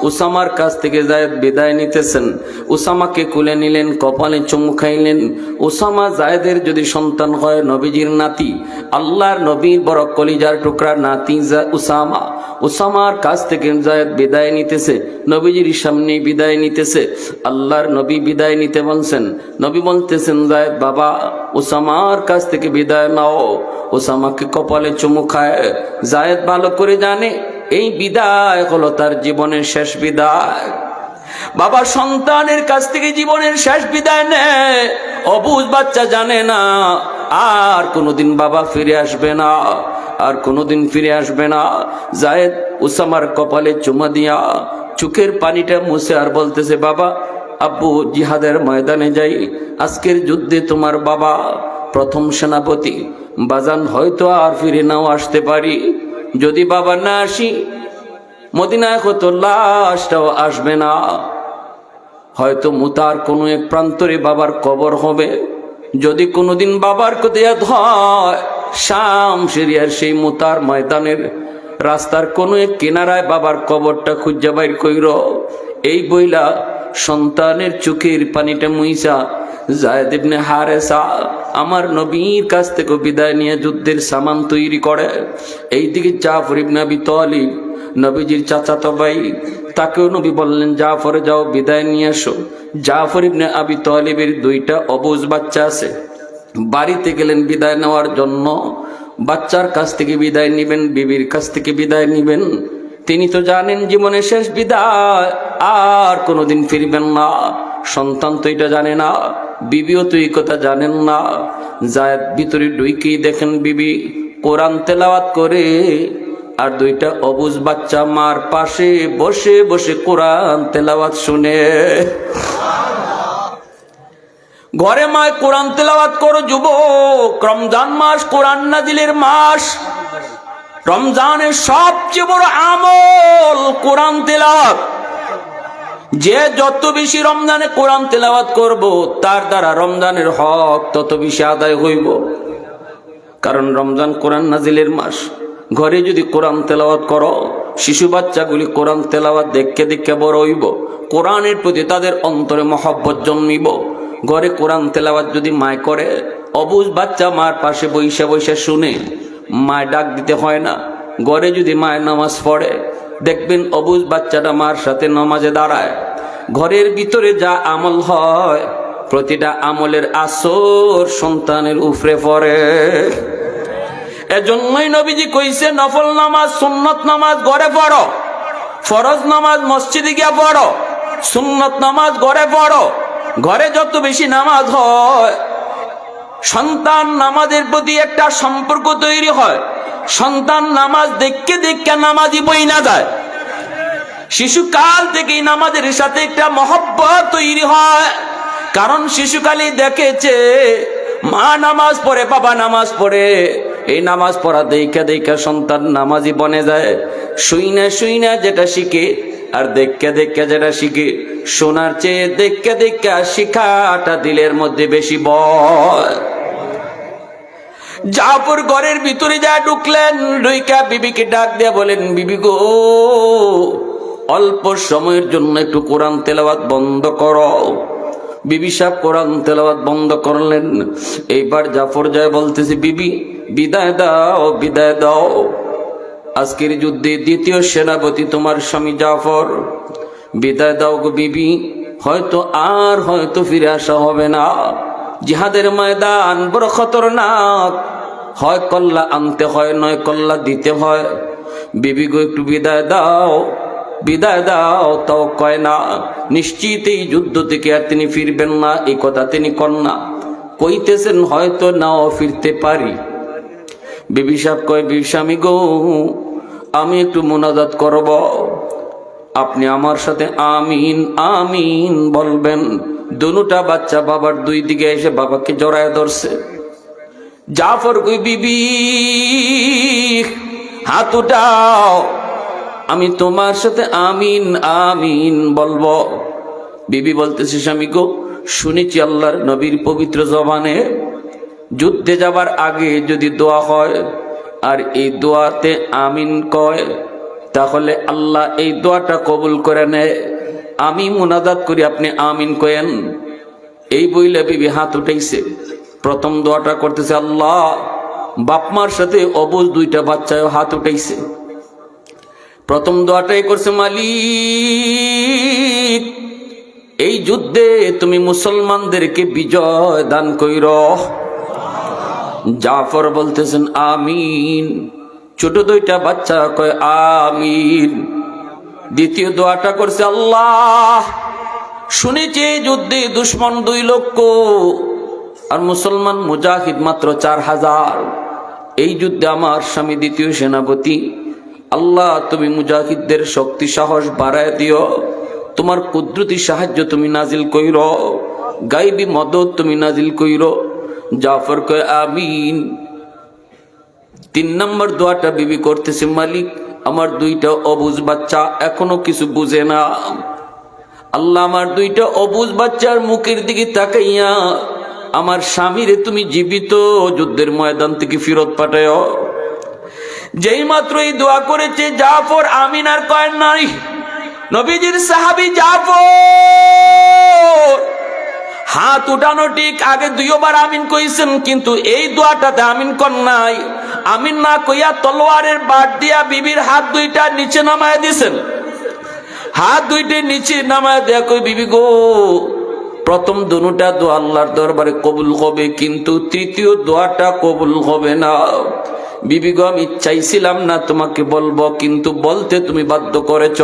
উসামার কাছ থেকে যায়েদ বিদায় নিতেছেন। উসামাকে কুলে নিলেন, কপালে চুমু খাইলেন। উসামা যায়েদের যদি সন্তান হয়, নবীজির নাতি, আল্লাহর নবীর বড় কলিজার টুকরা নাতি উসামা। উসামার কাছ থেকে যায়েদ বিদায় নিতেছে, নবীজির সামনে বিদায় নিতেছে। আল্লাহর নবী বিদায় নিতে বলছেন। নবী বলতেছেন যায়েদ বাবা উসামার কাছ থেকে বিদায় নাও। উসামাকে কপালে চুমু খায়। যায়েদ ভালো করে জানে এই বিদায় হলো তার জীবনের শেষ বিদায়। বাবা সন্তানের কাছ থেকে জীবনের শেষ বিদায় নেয়। অবুঝ বাচ্চা জানে না আর কোনোদিন বাবা ফিরে আসবে না, আর কোনোদিন ফিরে আসবে না। যায়েদ উসামার কপালে চুমা দিয়া চোখের পানিটা মুছে আর বলতেছে বাবা আব্বু জিহাদের ময়দানে যাই, আজকের যুদ্ধে তোমার বাবা প্রথম সেনাপতি। বাজান হয়তো আর ফিরে নাও আসতে পারি। যদি বাবা না আসি মদিনায় হয়তো লাশটাও আসবে না, হয়তো মুতার কোনো এক প্রান্তরে বাবার কবর হবে। যদি কোনোদিন বাবার কতিয়াত হয়, শাম সিরিয়ার সেই মুতার ময়দানের রাস্তার কোনো এক কিনারায় বাবার কবরটা খুঁজে বাইর কইর। এই বইলা সন্তানের চোখের পানিটা মুইসা যায়েদ ইবনে হারেসা আমার নবীর কাছ থেকে বিদায় নিয়ে যুদ্ধের সামান তৈরি করে। এইদিকে জাফর ইবনে আবি তালিব নবীজির চাচাতো ভাই, তাকেও নবী বললেন জাফরে যাও বিদায় নিয়ে আসো। জাফর ইবনে আবি তালিবের দুইটা অবুঝ বাচ্চা আছে। বাড়িতে গেলেন বিদায় নেওয়ার জন্য। বাচ্চার কাছ থেকে বিদায় নিবেন, বিবির কাছ থেকে বিদায় নিবেন। তিনি তো জানেন জীবনের শেষ বিদায়, আর কোনোদিন ফিরবেন না। সন্তান তো এটা জানে না, বিবিও তো এই কথা জানেন না। যায়েদ ভিতরে ঢুকেই দেখেন বিবি কোরআন তেলাওয়াত করে, আর দুইটা অবুঝ বাচ্চা মার পাশে বসে বসে কোরআন তেলাওয়াত শুনে। ঘরে মায় কোরআন তেলাওয়াত করো যুবক। রমজান মাস কোরআন নাজিলের মাস। রমজানের সবচেয়ে বড় আমল কোরআন তেলাওয়াত। যে যত বেশি রমজানে কোরআন তেলাওয়াত করব, তার দ্বারা রমজানের হক তত বেশি আদায় হইব। কারণ রমজান কোরআন নাজিলের মাস। ঘরে যদি কোরআন তেলাওয়াত করো, শিশু বাচ্চাগুলি কোরআন তেলাওয়াত দেখে দেখে বড় হইব। কোরআনের প্রতি তাদের অন্তরে মহব্বত জন্মিব। ঘরে কোরআন তেলাওয়াত যদি মায় করে, অবুঝ বাচ্চা মার পাশে বইসা বইসা শুনে, মায় ডাক দিতে হয় না। ঘরে যদি মায় নামাজ পড়ে, দেখবেন অবুঝ বাচ্চাটা মার সাথে নামাজে দাঁড়ায়। ঘরের ভিতরে যা আমল হয় প্রতিটা আমলের আসর সন্তানের উপরে পড়ে। এজন্যই নবীজি কইছে নফল নামাজ সুন্নত নামাজ ঘরে পড়ো, ফরজ নামাজ মসজিদে গিয়া পড়ো, সুন্নত নামাজ ঘরে পড়ো। ঘরে যত বেশি নামাজ হয় সন্তান নামাজের প্রতি একটা সম্পর্ক তৈরি হয়। সন্তান নামাজ দেখতে দেখতে নামাজি বই না যায়। শিশুকাল থেকেই নামাজের সাথে একটা মহব্বত তৈরি হয়, কারণ শিশুকালই দেখেছে মা নামাজ পড়ে, বাবা নামাজ পড়ে। এই নামাজ পড়া দেখা দেখা সন্তান নামাজি বনে যায়। শুইনা শুইনা যেটা শিখে আর দেখে দেখে যেটা শিখে, শোনার চেয়ে দেখে দেখে শিখাটা দিলের মধ্যে বেশি বয়। জাফর ঘরের ভিতরে যা ঢুকলেন, ঢুইকা বিবিকে ডাক দিয়ে বলেন, বিবি গো, অল্প সময়ের জন্য একটু কোরআন তেলাওয়াত বন্ধ করো। বিবি সাহেব কোরআন তেলাওয়াত বন্ধ করলেন। এইবার জাফর যায় বলতেছে, বিবি বিদায় দাও, বিদায় দাও। আজকের যুদ্ধে দ্বিতীয় সেনাপতি তোমার স্বামী জাফর, বিদায় দাও গো বিবি, হয়তো ফিরে আসা হবে না। জিহাদের ময়দান বড় খতরনাক, হয় কল্লা আনতে হয়, নয় কল্লা দিতে হয়। বিবি গো একটু বিদায় দাও, বিদায় দাও। তাও কয় না, নিশ্চিত এই যুদ্ধ থেকে আর তিনি ফিরবেন না, এই কথা তিনি কন না। কইতেছেন হয়তো নাও ফিরতে পারি। বিবি সাহেব কয়, বিবি স্বামী গো, আমি একটু মুনাজাত করব, আপনি আমার সাথে আমিন আমিন বলবেন। দুটা বাচ্চা বাবার দুই দিকে এসে বাবাকে জড়ায় ধরছে। জাফর কই, বিবি হাত উঠাও, আমি তোমার সাথে আমিন আমিন বলবো। বিবি বলতেছে, স্বামী গো, শুনেছি আল্লাহর নবীর পবিত্র জবানে যুদ্ধে যাবার আগে যদি দোয়া হয় আর এই দোয়াতে আমিন কয়, তাহলে আল্লাহ এই দোয়াটা কবুল করে নেয়। আমি মুনাজাত করি, আপনি আমিন কয়েন। এই বইলে বিবি হাত উঠাইছে। প্রথম দোয়াটা করতেছে আল্লাহ। বাপমার সাথে অবুজ দুইটা বাচ্চায় হাত উঠাইছে। প্রথম দোয়াটাই করছে, মালিক এই যুদ্ধে তুমি মুসলমানদেরকে বিজয় দান কইর। জাফর বলতেছেন আমিন। ছোট দুইটা বাচ্চা কয় আমিন। দ্বিতীয় দোয়াটা করছে, আল্লাহ শুনেছি এই যুদ্ধে দুশ্মন 2 লক্ষ আর মুসলমান মুজাহিদ মাত্র 4000। এই যুদ্ধে আমার স্বামী দ্বিতীয় সেনাপতি। আল্লাহ তুমি মুজাহিদদের শক্তি সাহস বাড়ায় দিও, তোমার কুদরতি সাহায্য তুমি নাজিল কইর, গাইবি মদত তুমি নাজিল কইর। জাফর কয় আমিন। 3 নম্বর দোয়াটা বিবি করতেছে, মালিক আমার 2টা অবুজ বাচ্চা এখনো কিছু বুঝে না। আল্লাহ আমার 2টা অবুজ বাচ্চার মুখের দিকে তাকাইয়া আমার স্বামীরে তুমি জীবিত যুদ্ধের ময়দান থেকে ফেরত পাঠায়। যেই মাত্র এই দোয়া করেছে জাফর আমিন আর কয় নাই। নবীজির সাহাবী জাফর হাত উঠানো ঠিক, আগে 2 বার আমিন কইছেন, কিন্তু এই দোয়াটাতে আমিন কর নাই। আমিন না কইয়া তলোয়ারের বাট দিয়া বিবির হাত 2টা নিচে নামায় দিছেন। হাত 2টা নিচে নামায় দেয়া কই, বিবি গো, প্রথম দুটা দোয়া আল্লাহর দরবারে কবুল হবে, কিন্তু তৃতীয় দোয়াটা কবুল হবে না। বিবি গো, আমি চাইছিলাম না তোমাকে বলবো, কিন্তু বলতে তুমি বাধ্য করেছ,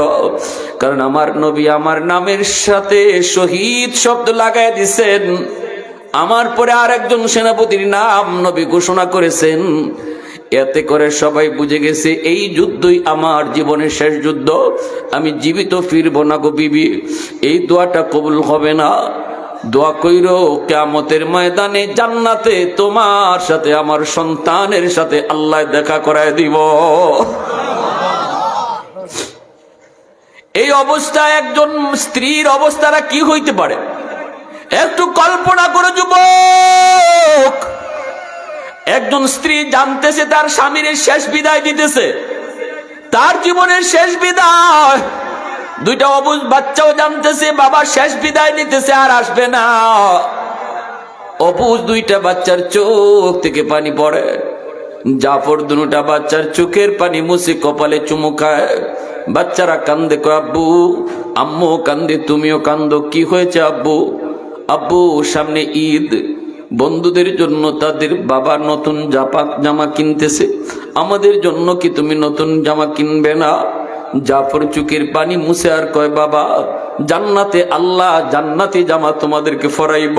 কারণ আমার নবী আমার নামের সাথে শহীদ শব্দ লাগাই দিছেন। আমার পরে আরেকজন সেনাপতির নাম নবী ঘোষণা করেছেন। এতে করে সবাই বুঝে গেছে এই যুদ্ধই আমার জীবনের শেষ যুদ্ধ, আমি জীবিত ফিরবো না গো বিবি, এই দোয়াটা কবুল হবে না। দোয়া কইরো কিয়ামতের ময়দানে জান্নাতে তোমার সাথে আমার সন্তানের সাথে আল্লাহ দেখা করায় দিব। এই অবস্থায় একজন স্ত্রীর অবস্থাটা কি হইতে পারে একটু কল্পনা করে যুবক। একজন স্ত্রী জানতেছে তার স্বামীর শেষ বিদায় দিতেছে, তার জীবনের শেষ বিদায়। 2টা অবুঝ বাচ্চাও জানতেছে বাবা শেষ বিদায় নিতেছে, আর আসবে না। অবুঝ 2টা বাচ্চার চোখ থেকে পানি পড়ে। জাফর 2টা বাচ্চার চোখের পানি মুছে কপালে চুমু খায়। বাচ্চারা কান্দে, কয় আব্বু, আম্মু কান্দে, তুমিও কান্দো, কি হয়েছে আব্বু? আব্বু সামনে ঈদ, বন্ধুদের জন্য তাদের বাবা নতুন জামা কিনতেছে, আমাদের জন্য কি তুমি নতুন জামা কিনবে না? জাফর চোখের পানি মুছে আর কয়, বাবা জান্নাতে আল্লাহ জান্নাতি জামা তোমাদেরকে ফরাইব।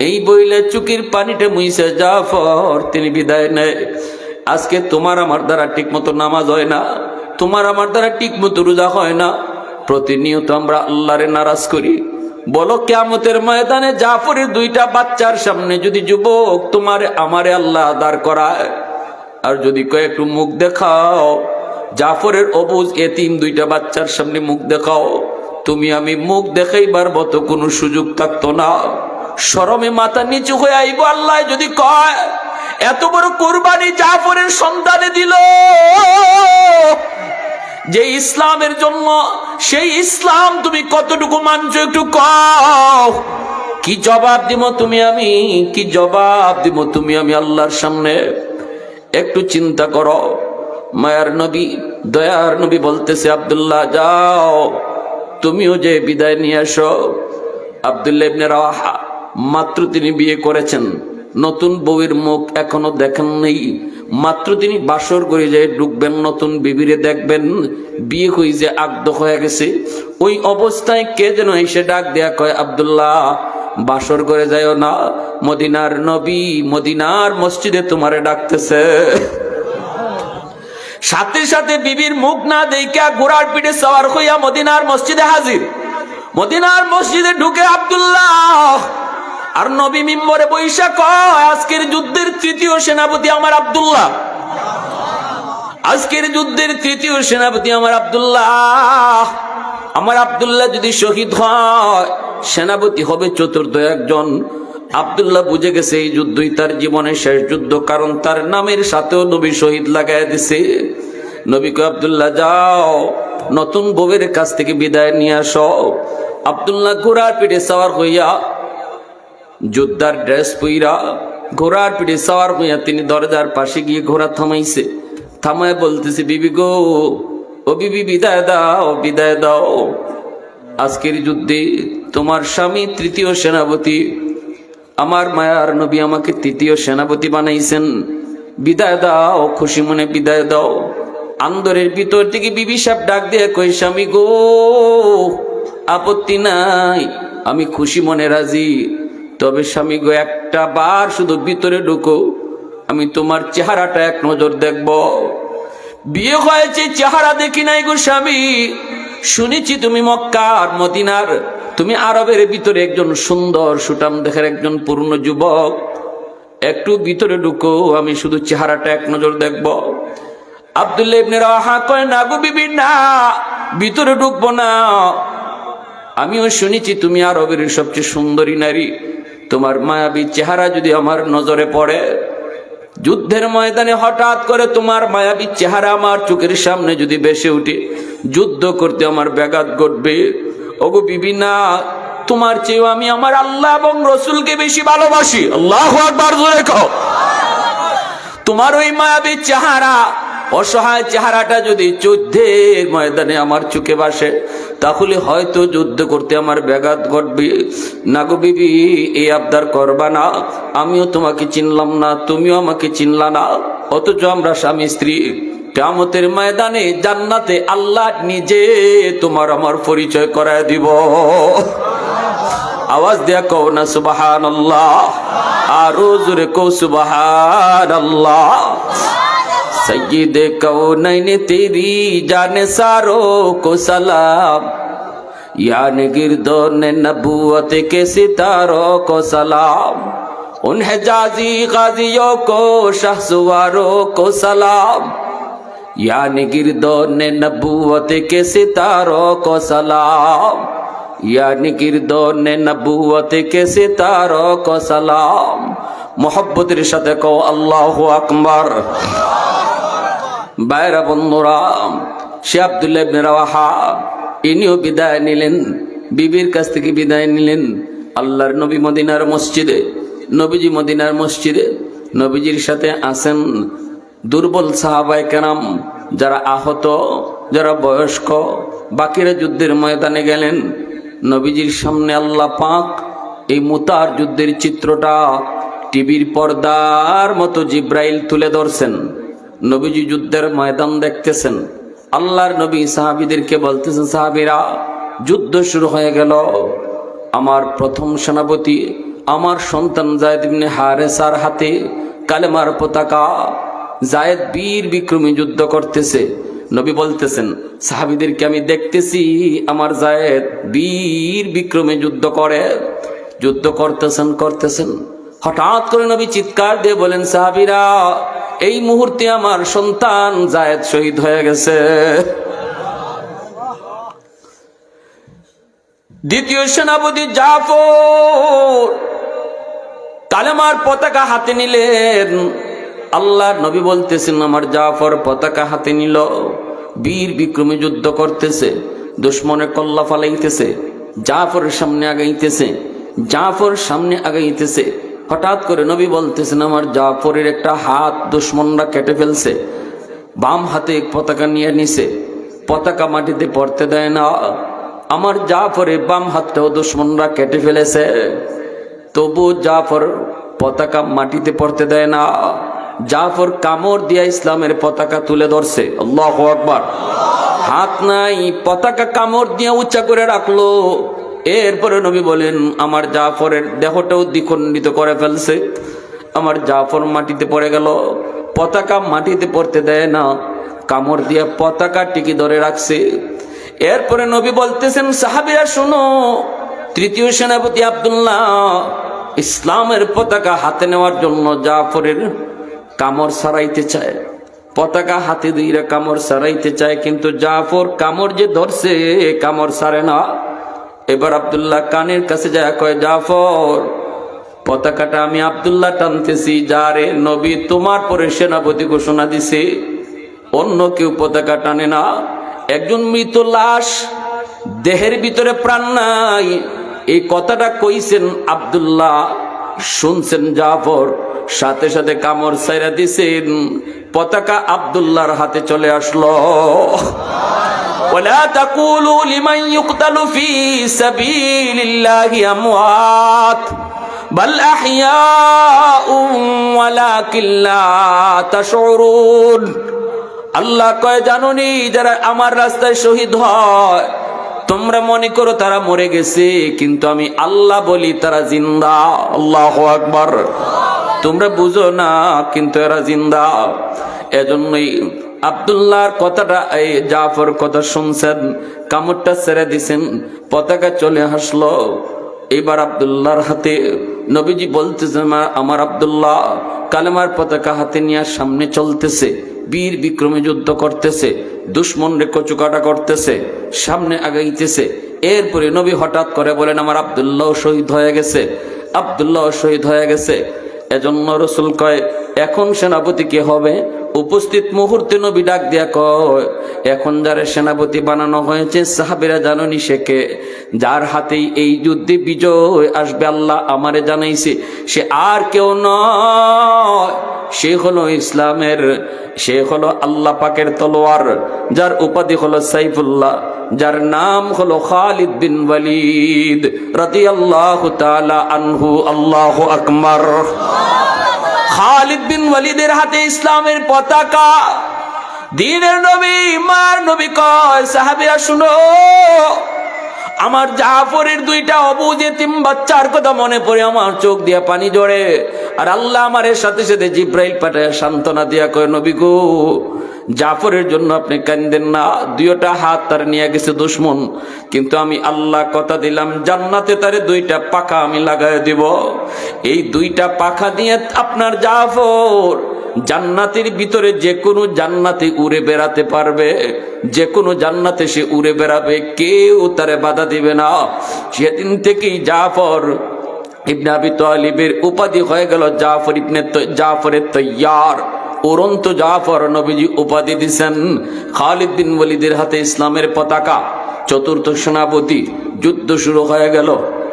এই বইলে চোখের পানিটা মুছে জাফর তিনি বিদায় নেয়। আজকে তোমার আমার দ্বারা ঠিক মতো নামাজ হয় না, তোমার আমার দ্বারা ঠিক মতো রোজা হয় না, প্রতিনিয়ত আমরা আল্লাহরে নারাজ করি। বলো কিয়ামতের ময়দানে জাফরের দুইটা বাচ্চার সামনে যদি যুবক তোমারে আমারে আল্লাহ দাঁড় করায়, আর যদি কয় একটু মুখ দেখাও, জাফরের অবুজ এতিম দুইটা বাচ্চার সামনে মুখ দেখাও, তুমি আমি মুখ দেখাইবার মতো কোনো সুযোগ থাকতো না। শরমে মাথা নিচু হয়ে আইব। আল্লাহ যদি কয় এত বড় কুরবানি জাফরের সন্তানে দিল, যে ইসলামের জন্য, সেই ইসলাম তুমি কতটুকু মানছো একটু কও। কি জবাব দিব তুমি আমি, কি জবাব দিব তুমি আমি আল্লাহর সামনে? একটু চিন্তা করো। মায়ার নবী, দয়ার নবী বলতেছে, আব্দুল্লাহ যাও, তুমিও যে বিদায় নিয়ে আসো। আব্দুল্লাহ ইবনে রাওয়াহা মাত্র তিনি বিয়ে করেছেন, নতুন বউয়ের মুখ এখনো দেখেন নেই, মাত্র তিনি বাসর করে যায় ঢুকবেন, নতুন বিবিরে দেখবেন, বিয়ে হয়ে যে আগদ হয়ে গেছে। ওই অবস্থায় কে যেন এসে ডাক দেয়া কয়, আব্দুল্লাহ বাসর করে যাও না, মদিনার নবী মদিনার মসজিদে তোমারে ডাকতেছে। সাথে সাথে বিবির মুখ না দেখা ঘোড়ার পিঠে সওয়ার হইয়া মদিনার মসজিদে হাজির। মদিনার মসজিদে ঢুকে আব্দুল্লাহ, আর নবী মিম্বরে বৈশা কয়, আজকের যুদ্ধের তৃতীয় সেনাপতি আমার আব্দুল্লাহ, আজকের যুদ্ধের তৃতীয় সেনাপতি আমার আব্দুল্লাহ। আমার আব্দুল্লাহ যদি শহীদ হয়, সেনাপতি হবে চতুর্থ একজন। আব্দুল্লাহ বুঝে গেছে এই যুদ্ধই তার জীবনের শেষ যুদ্ধ, কারণ তার নামের সাথেও নবী শহীদ লাগাই দিছে। নবী কয়, আব্দুল্লাহ যাও, নতুন বউয়ের কাছ থেকে বিদায় নিয়ে আসো। আব্দুল্লাহ ঘোড়ার পিঠে সওয়ার হইয়া, যোদ্ধার ড্রেস পইরা ঘোড়ার পিঠে সওয়ার হইয়া তিনি দরজার পাশে গিয়ে ঘোড়া থামাইছে। থামায় বলতেছে, বিবি গো, ও বিবি বিদায় দাও, বিদায় দাও। আজকের যুদ্ধে তোমার স্বামী তৃতীয় সেনাপতি, আমার মায়ার নবী আমাকে তৃতীয় সেনাপতি বানাইছেন, বিদায় দাও, খুশি মনে বিদায় দাও। আন্দরের ভিতর থেকে বিবি সাহেব ডাক দিয়ে কই, স্বামী গো আপত্তি নাই, আমি খুশি মনে রাজি, তবে স্বামী গো একটা বার শুধু ভিতরে ঢুকো, আমি তোমার চেহারাটা এক নজর দেখব। বিয়ে হয়েছে, চেহারা দেখি নাই গো স্বামী, শুনেছি তুমি মক্কার মদিনার, তুমি আরবের ভিতরে একজন সুন্দর সুঠাম দেখার একজন পূর্ণ যুবক, একটু ভিতরে ঢুকো, আমি শুধু চেহারাটা এক নজর দেখব। আব্দুল্লাহ ইবনে রাওয়াহা কয়, না গো বিবি না, ভিতরে ঢুকবো না, আমিও শুনেছি তুমি আরবের সবচেয়ে সুন্দরী নারী, তোমার মায়াবী চেহারা যদি আমার নজরে পড়ে, যুদ্ধের ময়দানে হঠাৎ করে তোমার মায়াবী চেহারা আমার চোখের সামনে যদি ভেসে উঠে, যুদ্ধ করতে আমার ব্যাঘাত ঘটবে। ওগো বিবি না, তোমার চেয়েও আমি আমার আল্লাহ এবং রসুলকে বেশি ভালোবাসি। আল্লাহু আকবার জোরে কও। তোমার ওই মায়াবী চেহারা, অসহায় চেহারাটা যদি যুদ্ধের ময়দানে আমার চোখে ভাসে, তাহলে হয়তো যুদ্ধ করতে আমার ব্যাঘাত ঘটবে। না গো বিবি, এই আবদার করবা না, আমিও তোমাকে চিনলাম না, তুমিও আমাকে চিনলা না, অথচ আমরা স্বামী স্ত্রী। কিয়ামতের ময়দানে জান্নাতে আল্লাহ নিজে তোমার আমার পরিচয় করায় দিব। আওয়াজ দিয়া কও না সুবহানাল্লাহ, আরো জোরে কও সুবহানাল্লাহ। सय्यिद कौनैन तेरी जाने सारों को सलाम, यानी गिरदोन नबूवत के सितारों को सलाम, उन हिजाजी गाजियों को शहसवारों को सलाम, यानी गिरदोन नबूवत के सितारों को सलाम, यानी गिरदोन नबूवत के सितारों को सलाम। मोहब्बतेर साथे कहो अल्लाहु আকবার। বাইরা বন্ধুরা, সে আব্দুল্লাহ ইবনে রাওয়াহা ইনিও বিদায় নিলেন, বিবির কাছ থেকে বিদায় নিলেন। আল্লাহর নবী মদিনার মসজিদে, নবীজি মদিনার মসজিদে, নবীজির সাথে আছেন দুর্বল সাহাবায়ে কেরাম, যারা আহত, যারা বয়স্ক, বাকিরা যুদ্ধের ময়দানে গেলেন। নবীজির সামনে আল্লাহ পাক এই মুতার যুদ্ধের চিত্রটা টিভির পর্দার মতো জিব্রাইল তুলে ধরছেন। নবীজি যুদ্ধের ময়দান দেখতেছেন। আল্লাহর নবী সাহাবীদেরকে বলতেছেন, সাহাবীরা যুদ্ধ শুরু হয়ে গেল। আমার প্রথম সেনাপতি আমার সন্তান যায়েদ ইবনে হারেসার হাতে কালেমার পতাকা। যায়েদ বীর বিক্রমী যুদ্ধ করতেছে। নবী বলতেছেন সাহাবীদেরকে, আমি দেখতেছি আমার যায়েদ বীর বিক্রমে যুদ্ধ করে। যুদ্ধ করতেছেন। হঠাৎ করে নবী চিৎকার দিয়ে বলেন, সাহাবীরা এই মুহূর্তে আমার সন্তান যায়েদ শহীদ হয়ে গেছে। দ্বিতীয় সেনাপতি জাফর কালেমার পতাকা হাতে নিলেন। আল্লাহর নবী বলতেছেন, আমার জাফর পতাকা হাতে নিল, বীর বিক্রমী যুদ্ধ করতেছে, দুশ্মনের কল্লা ফালাইতেছে, জাফরের সামনে আগাইতেছে। হঠাৎ করে নবী বলতেছেন, আমার জাফরের একটা হাত দুশ্মনরা কেটে ফেলছে। বাম হাতে পতাকা নিয়ে নিছে, পতাকা মাটিতে পড়তে দেয় না। আমার জাফরের বাম হাতটাও দুশ্মনরা কেটে ফেলেছে, তবু জাফর পতাকা মাটিতে পড়তে দেয় না। জাফর কামড় দিয়া ইসলামের পতাকা তুলে ধরছে। আল্লাহু আকবার। হাত নাই, পতাকা কামড় দিয়ে উঁচা করে রাখলো। এরপরে নবী বলেন, আমার জাফরের দেহটাও দ্বিখণ্ডিত করে ফেলছে। আমার জাফর মাটিতে পড়ে গেল, পতাকা মাটিতে পড়তে দেয় না, কামড় দিয়ে পতাকা টিকি ধরে রাখছে। এরপরে নবী বলতেছেন, সাহাবীরা শুনো, তৃতীয় সেনাপতি আব্দুল্লাহ ইসলামের পতাকা হাতে নেওয়ার জন্য জাফরের কামড় সারাইতে চায়, পতাকা হাতে দিয়ে কামড় সারাইতে চায়, কিন্তু জাফর কামড় যে ধরছে কামড় সারে না। এবার আব্দুল্লাহ কানের কাছে যায়, কয়, জাফর পতাকাটা আমি আব্দুল্লাহ টানতেছি, যারে নবী তোমার পরে সেনাপতি ঘোষণা দিছে, অন্য কেউ পতাকা টানে না। একজন মৃত লাশ, দেহের ভিতরে প্রাণ নাই, এই কথাটা কইছেন আব্দুল্লাহ, শুনছেন জাফর, সাথে সাথে কামড় ছাইরা দিছেন, পতাকা আব্দুল্লাহর হাতে চলে আসলো। ওয়ালা তাকুলু লিমান ইউকতালু ফি সাবিলিল্লাহি আমওয়াত বাল আহইয়াউ ওয়ালাকিন লা তাশউরুন। আল্লাহ কয়, জানোনি যারা আমার রাস্তায় শহীদ হয়, তোমরা মনে করো তারা মরে গেছে, কিন্তু আমি আল্লাহ বলি তারা জিন্দা। আল্লাহু আকবার। তোমরা বুঝো না, কিন্তু এরা জিন্দা। এজন্যই আব্দুল্লাহর কথাটা, এই জাফর কথা শুনছেন, কামড়টা ছেড়ে দিছেন, পতাকা চলে আসলো। এবার আব্দুল্লাহর হাতে নবীজি বলতেছেন, আমার আব্দুল্লাহ কালেমার পতাকা হাতে নিয়ে সামনে চলতেছে, বীর বিক্রমে যুদ্ধ করতেছে, দুশ্মনরে কচুকাটা করতেছে, সামনে আগাইতেছে। এরপরে নবী হঠাৎ করে বলেন, আমার আব্দুল্লাহ শহীদ হয়ে গেছে, আব্দুল্লাহ শহীদ হয়ে গেছে। এজন্য রাসূল কয়, এখন সেনাপতি কে হবে? উপস্থিত মুহূর্তে নবী ডাক দিয়া কয়, এখন যারা সেনাপতি বানানো হয়েছে সাহাবীরা জানোনি সে কে? যার হাতেই এই যুদ্ধে বিজয় আসবে আল্লাহ আমারে জানাইছে, সে আর কেউ নয়, সে হলো ইসলামের, সে হলো আল্লাহ পাকের তলোয়ার, যার উপাধি হলো সাইফুল্লাহ, যার নাম হলো খালিদ বিন ওয়ালিদ রাদিয়াল্লাহু তাআলা আনহু। আল্লাহু আকবার। খালিদ বিন ওয়ালিদের হাতে ইসলামের পতাকা, দ্বীনের নবী, মার নবী কয়, সাহাবীরা শুনো, আমার জাফরের দুইটা অবুঝ এতিম বাচ্চার কথা মনে পড়ে আমার চোখ দিয়া পানি ঝরে। আর আল্লাহ আমার সাথে সাথে জিব্রাইল পাঠায় সান্ত্বনা দিয়া কয়, নবী গো, জাফরের জন্য আপনি কান্দেন না, দুইটা হাত তার নিয়ে গেছে দুশ্মন, কিন্তু আমি আল্লাহ কথা দিলাম জান্নাতে তারে দুইটা পাখা আমি লাগাই দিব। এই দুইটা পাখা দিয়ে আপনার জাফর জান্নাতের ভিতরে যে কোনো জান্নাতে উড়ে বেড়াতে পারবে, যে কোনো জান্নাতে সে উড়ে বেড়াবে, কেউ তারে বাধা দিবে না। সেদিন থেকেই জাফর ইবনে আবি তালিবের উপাধি হয়ে গেল জাফরের তৈয়ার, উড়ন্ত জাফর। নবীজি উপাধি দিছেন। খালিদ বিন ওয়ালিদের হাতে ইসলামের পতাকা, চতুর্থ সেনাপতি। যুদ্ধ শুরু হয়ে গেল।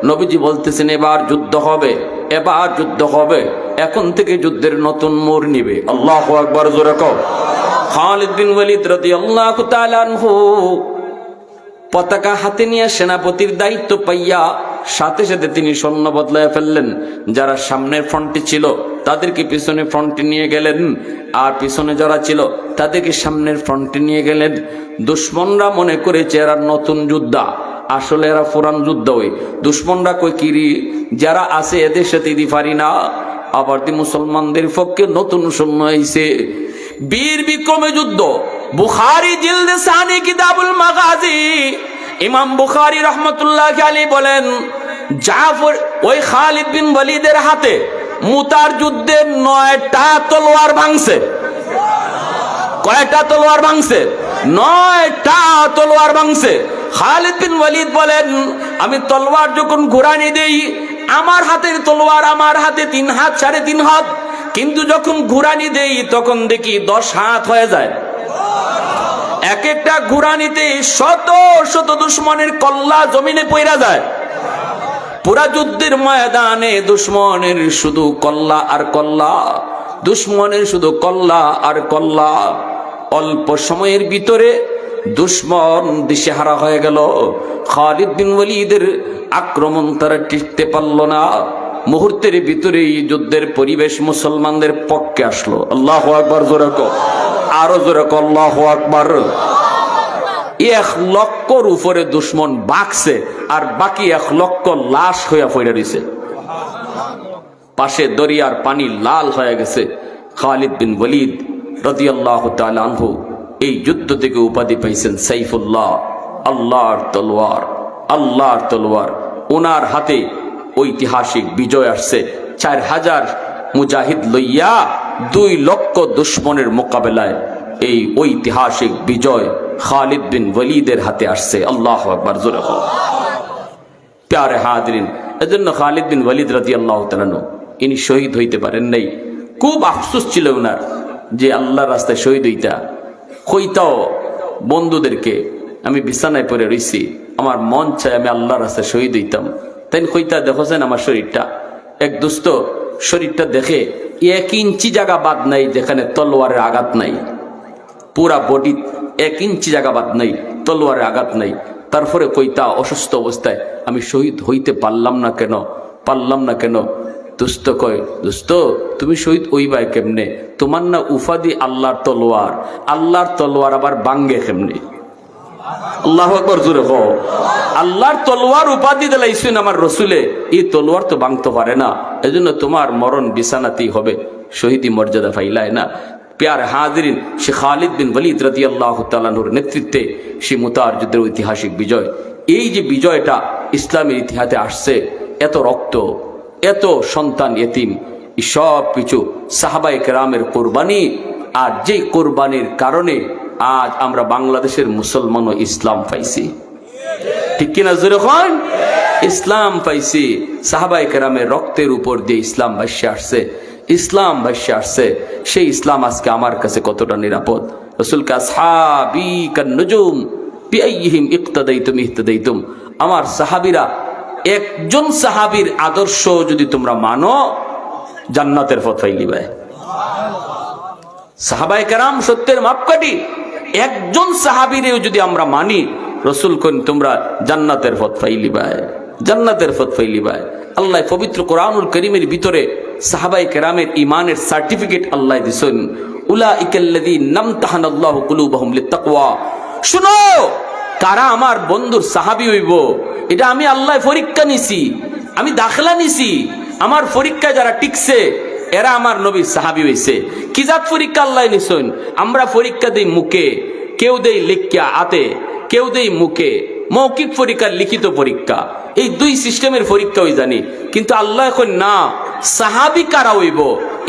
নবীজি বলতেছেন, এবার যুদ্ধ হবে, এবার যুদ্ধ হবে, এখন থেকে যুদ্ধের নতুন মোড় নিবে। আল্লাহু আকবার, জোরে কও। খালিদ বিন ওয়ালিদ রাদিয়াল্লাহু তাআলা আনহু পতাকা হাতে নিয়ে সেনাপতির দায়িত্ব পাইয়া সাথে সাথে তিনি সৈন্য বদলায় ফেললেন। যারা সামনের ফ্রন্টে ছিল তাদেরকে পিছনে ফ্রন্টে নিয়ে গেলেন, আর পিছনে যারা ছিল তাদেরকে সামনের ফ্রন্টে নিয়ে গেলেন। দুশ্মনরা মনে করেছে এরা নতুন যোদ্ধা, আসলে এরা পুরান যুদ্ধ। ওই দুশ্মনরা কই কিরি যারা আছে এদের সাথে দিতে পারি না, আবার মুসলমানদের পক্ষে নতুন সৈন্য আইছে। বীর বিক্রমে যুদ্ধ। বুখারী জিলদে সানি কিতাবুল মাগাজি, ইমাম বুখারী রাহমাতুল্লাহ আলাইহি বলেন, জাফর ওই খালিদ বিন ওয়ালিদের হাতে মুতার যুদ্ধে 9টা তলোয়ার ভাঙছে। কয়টা তলোয়ার ভাঙছে? 9টা তলোয়ার ভাঙছে। খালিদ বিন ওয়ালিদ বলেন, আমি তলোয়ার যখন ঘুরানি দেই, আমার হাতের তলোয়ার আমার হাতে 3 হাত 3.5 হাত, কিন্তু যখন ঘুরানি দেই তখন দেখি 10 হাত হয়ে যায়। এক একটা ঘুরানিতে শত শত দুশ্মনের কল্লা জমিনে পইরা যায়। পুরা যুদ্ধের ময়দানে দুশ্মনের শুধু কল্লা আর কল্লা, দুশ্মনের শুধু কল্লা আর কল্লা। অল্প সময়ের ভিতরে দুশ্মন দিশেহারা হয়ে গেল। খালিদ বিন ওয়ালিদের আক্রমণ তারা টিকতে পারল না। মুহূর্তের ভিতরেই যুদ্ধের পরিবেশ মুসলমানদের পক্ষে আসলো। আল্লাহু আকবার, জোরে কও, আরো জোরে কও, আল্লাহু আকবার। 1 লক্ষর উপরে দুশ্মন বাকছে, আর বাকি 1 লক্ষ লাশ হইয়া পড়ে রইছে। পাশে দরিয়ার পানি লাল হয়ে গেছে। খালিদ বিন ওয়ালিদ রাদিয়াল্লাহু তাআলা আনহু এই যুদ্ধ থেকে উপাধি পাইছেন সাইফুল্লাহ, আল্লাহর তলোয়ার, আল্লাহর তলোয়ার। ওনার হাতে ঐতিহাসিক বিজয় আসছে। 4000 মুজাহিদ লইয়া 2 লক্ষ দুশ্মনের মোকাবেলায় এই ঐতিহাসিক বিজয় খালিদ বিন ওয়ালিদের হাতে আসছে। আল্লাহু আকবার, জোরে বলো। প্যারে হাজরিন, এজন্য খালিদ বিন ওয়ালিদ রাদিয়াল্লাহু তাআলা আনহু ইনি শহীদ হইতে পারেন নাই। খুব আফসোস ছিল ওনার যে আল্লাহর রাস্তায় শহীদ হইতা। কইতাও বন্ধুদেরকে, আমি বিছানায় পড়ে রইছি, আমার মন চায় আমি আল্লাহর রাস্তায় শহীদ হইতাম। তাই কইতা, দেখছেন আমার শরীরটা। এক দোস্ত শরীরটা দেখে 1 ইঞ্চি জায়গা বাদ নাই যেখানে তলোয়ারের আঘাত নাই। পুরা বডি 1 ইঞ্চি জায়গা বাদ নাই, তলোয়ারের আঘাত নাই। তারপরে কইতা অসুস্থ অবস্থায়, আমি শহীদ হইতে পারলাম না কেন, পারলাম না কেন। দোস্ত কয়, দোস্ত তুমি শহীদ হইবাই কেমনে? তোমার না উপাধি আল্লাহর তলোয়ার, আল্লাহর তলোয়ার আবার বাঙ্গে কেমনে? আল্লাহু আকবার, জোরে কও। আল্লাহর তলোয়ার উপাধি দিলাইছেন আমার রসুলে, এই তলোয়ার তো ভাঙতে পারে না, এজন্য তোমার মরণ বিছানাতেই হবে, শহীদি মর্যাদা পাইলাই না। প্যার হাজরিন, সে খালিদ বিন ওয়ালিদ রাদিয়াল্লাহু তাআলা আনহুর নেতৃত্বে সে মুতার যুদ্ধের ঐতিহাসিক বিজয়, এই যে বিজয়টা ইসলামের ইতিহাসে আসছে, এত রক্ত, এত সন্তান এতিম, সব কিছু সাহাবায়ে কেরামের কোরবানি। আর যে কোরবানির কারণে আজ আমরা বাংলাদেশের মুসলমান ও ইসলাম পাইছি। ঠিক কিনা জোরে কন? ইসলাম পাইছি। সাহাবায়ে কেরামের রক্তের উপর দিয়ে ইসলাম ভাসে আসছে, ইসলাম ভাসে আসছে। সেই ইসলাম আজকে আমার কাছে কতটা নিরাপদ। রাসূল কা আসহাবি কান নুজুম বিআইহিম ইক্তাদাইতুম ইহতাদাইতুম। আমার সাহাবীরা, একজন সাহাবীর আদর্শ যদি তোমরা মানো, জান্নাতের পথ পাইলিবে। সাহাবায়ে কেরাম সত্যের মাপকাঠি। একজন সাহাবীরেও যদি আমরা মানি, রাসূল কোন তোমরা জান্নাতের পথ পাইলিবে, জান্নাতের পথ পাইলিবে। আল্লাহ পবিত্র কোরআনুল কারীমের ভিতরে সাহাবায়ে কেরামের ঈমানের সার্টিফিকেট আল্লাহ দিছেন। উলাইকাল্লাযীনা নামতাহানাল্লাহু কুলুবাহুম লিত্তাকওয়া। শুনো, কারা আমার বন্ধুর সাহাবী হইব, এটা আমি আল্লাহ পরীক্ষা নিছি, আমি দাখিলা নিছি। আমার পরীক্ষায় যারা টিকছে এরা আমার নবীর সাহাবী হইছে। কি জাত পরীক্ষা আল্লাহ নিছেন? আমরা পরীক্ষা দেই মুখে, কেউ দেই লিখিয়া হাতে, কেউ দেই মুখে। মৌখিক পরীক্ষা, লিখিত পরীক্ষা, এই 2 সিস্টেমের পরীক্ষা হই জানি। কিন্তু আল্লাহ এখন না, সাহাবী কারা হইব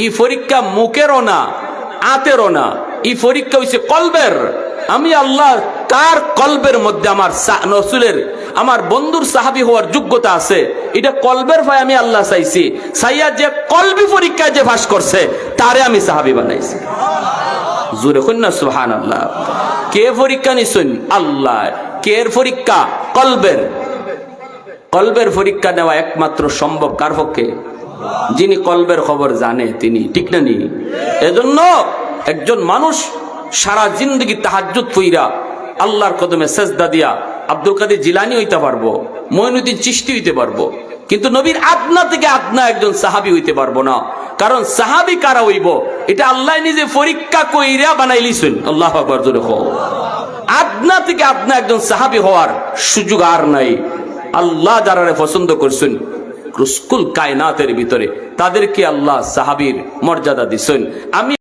এই পরীক্ষা মুখেরও না, হাতেরও না, এই পরীক্ষা হইছে কলবের। আমি আল্লাহ কার কলবের মধ্যে আমার রাসূলের, আমার বন্ধুর সাহাবী হওয়ার যোগ্যতা আছে, এটা কলবের ভাই আমি আল্লাহ চাইছি। চাইয়া যে কলবি পরীক্ষায় যে পাস করছে তারে আমি সাহাবী বানাইছি। জোরে কইন না সুবহানাল্লাহ। কে পরীক্ষা নিছেন? আল্লাহ। কে পরীক্ষা? কলবের। কলবের পরীক্ষা নেওয়া একমাত্র সম্ভব কার পক্ষে? যিনি কলবের খবর জানে তিনি, ঠিক না নি? এজন্য একজন মানুষ সারা জিন্দগি তাহাজ্জুদ পইরা আল্লাহর কদমে সেজদা দিয়া আব্দুল কাদের জিলানী হইতে পারবো, মঈনুদ্দিন চিশতি হইতে পারবো, কিন্তু নবীর আদনা থেকে আদনা একজন সাহাবী হইতে পারবো না। কারণ সাহাবী কারা হইব এটা আল্লাহ নিজে পরীক্ষা কইরা বানাইলিছেন। আল্লাহু আকবার জোরে কও। আদনা থেকে আদনা একজন সাহাবী হওয়ার সুযোগ আর নাই। আল্লাহ যারারে পছন্দ করছেন কুল কায়নাতের ভিতরে তাদেরকে আল্লাহ সাহাবীর মর্যাদা দিছেন। আমি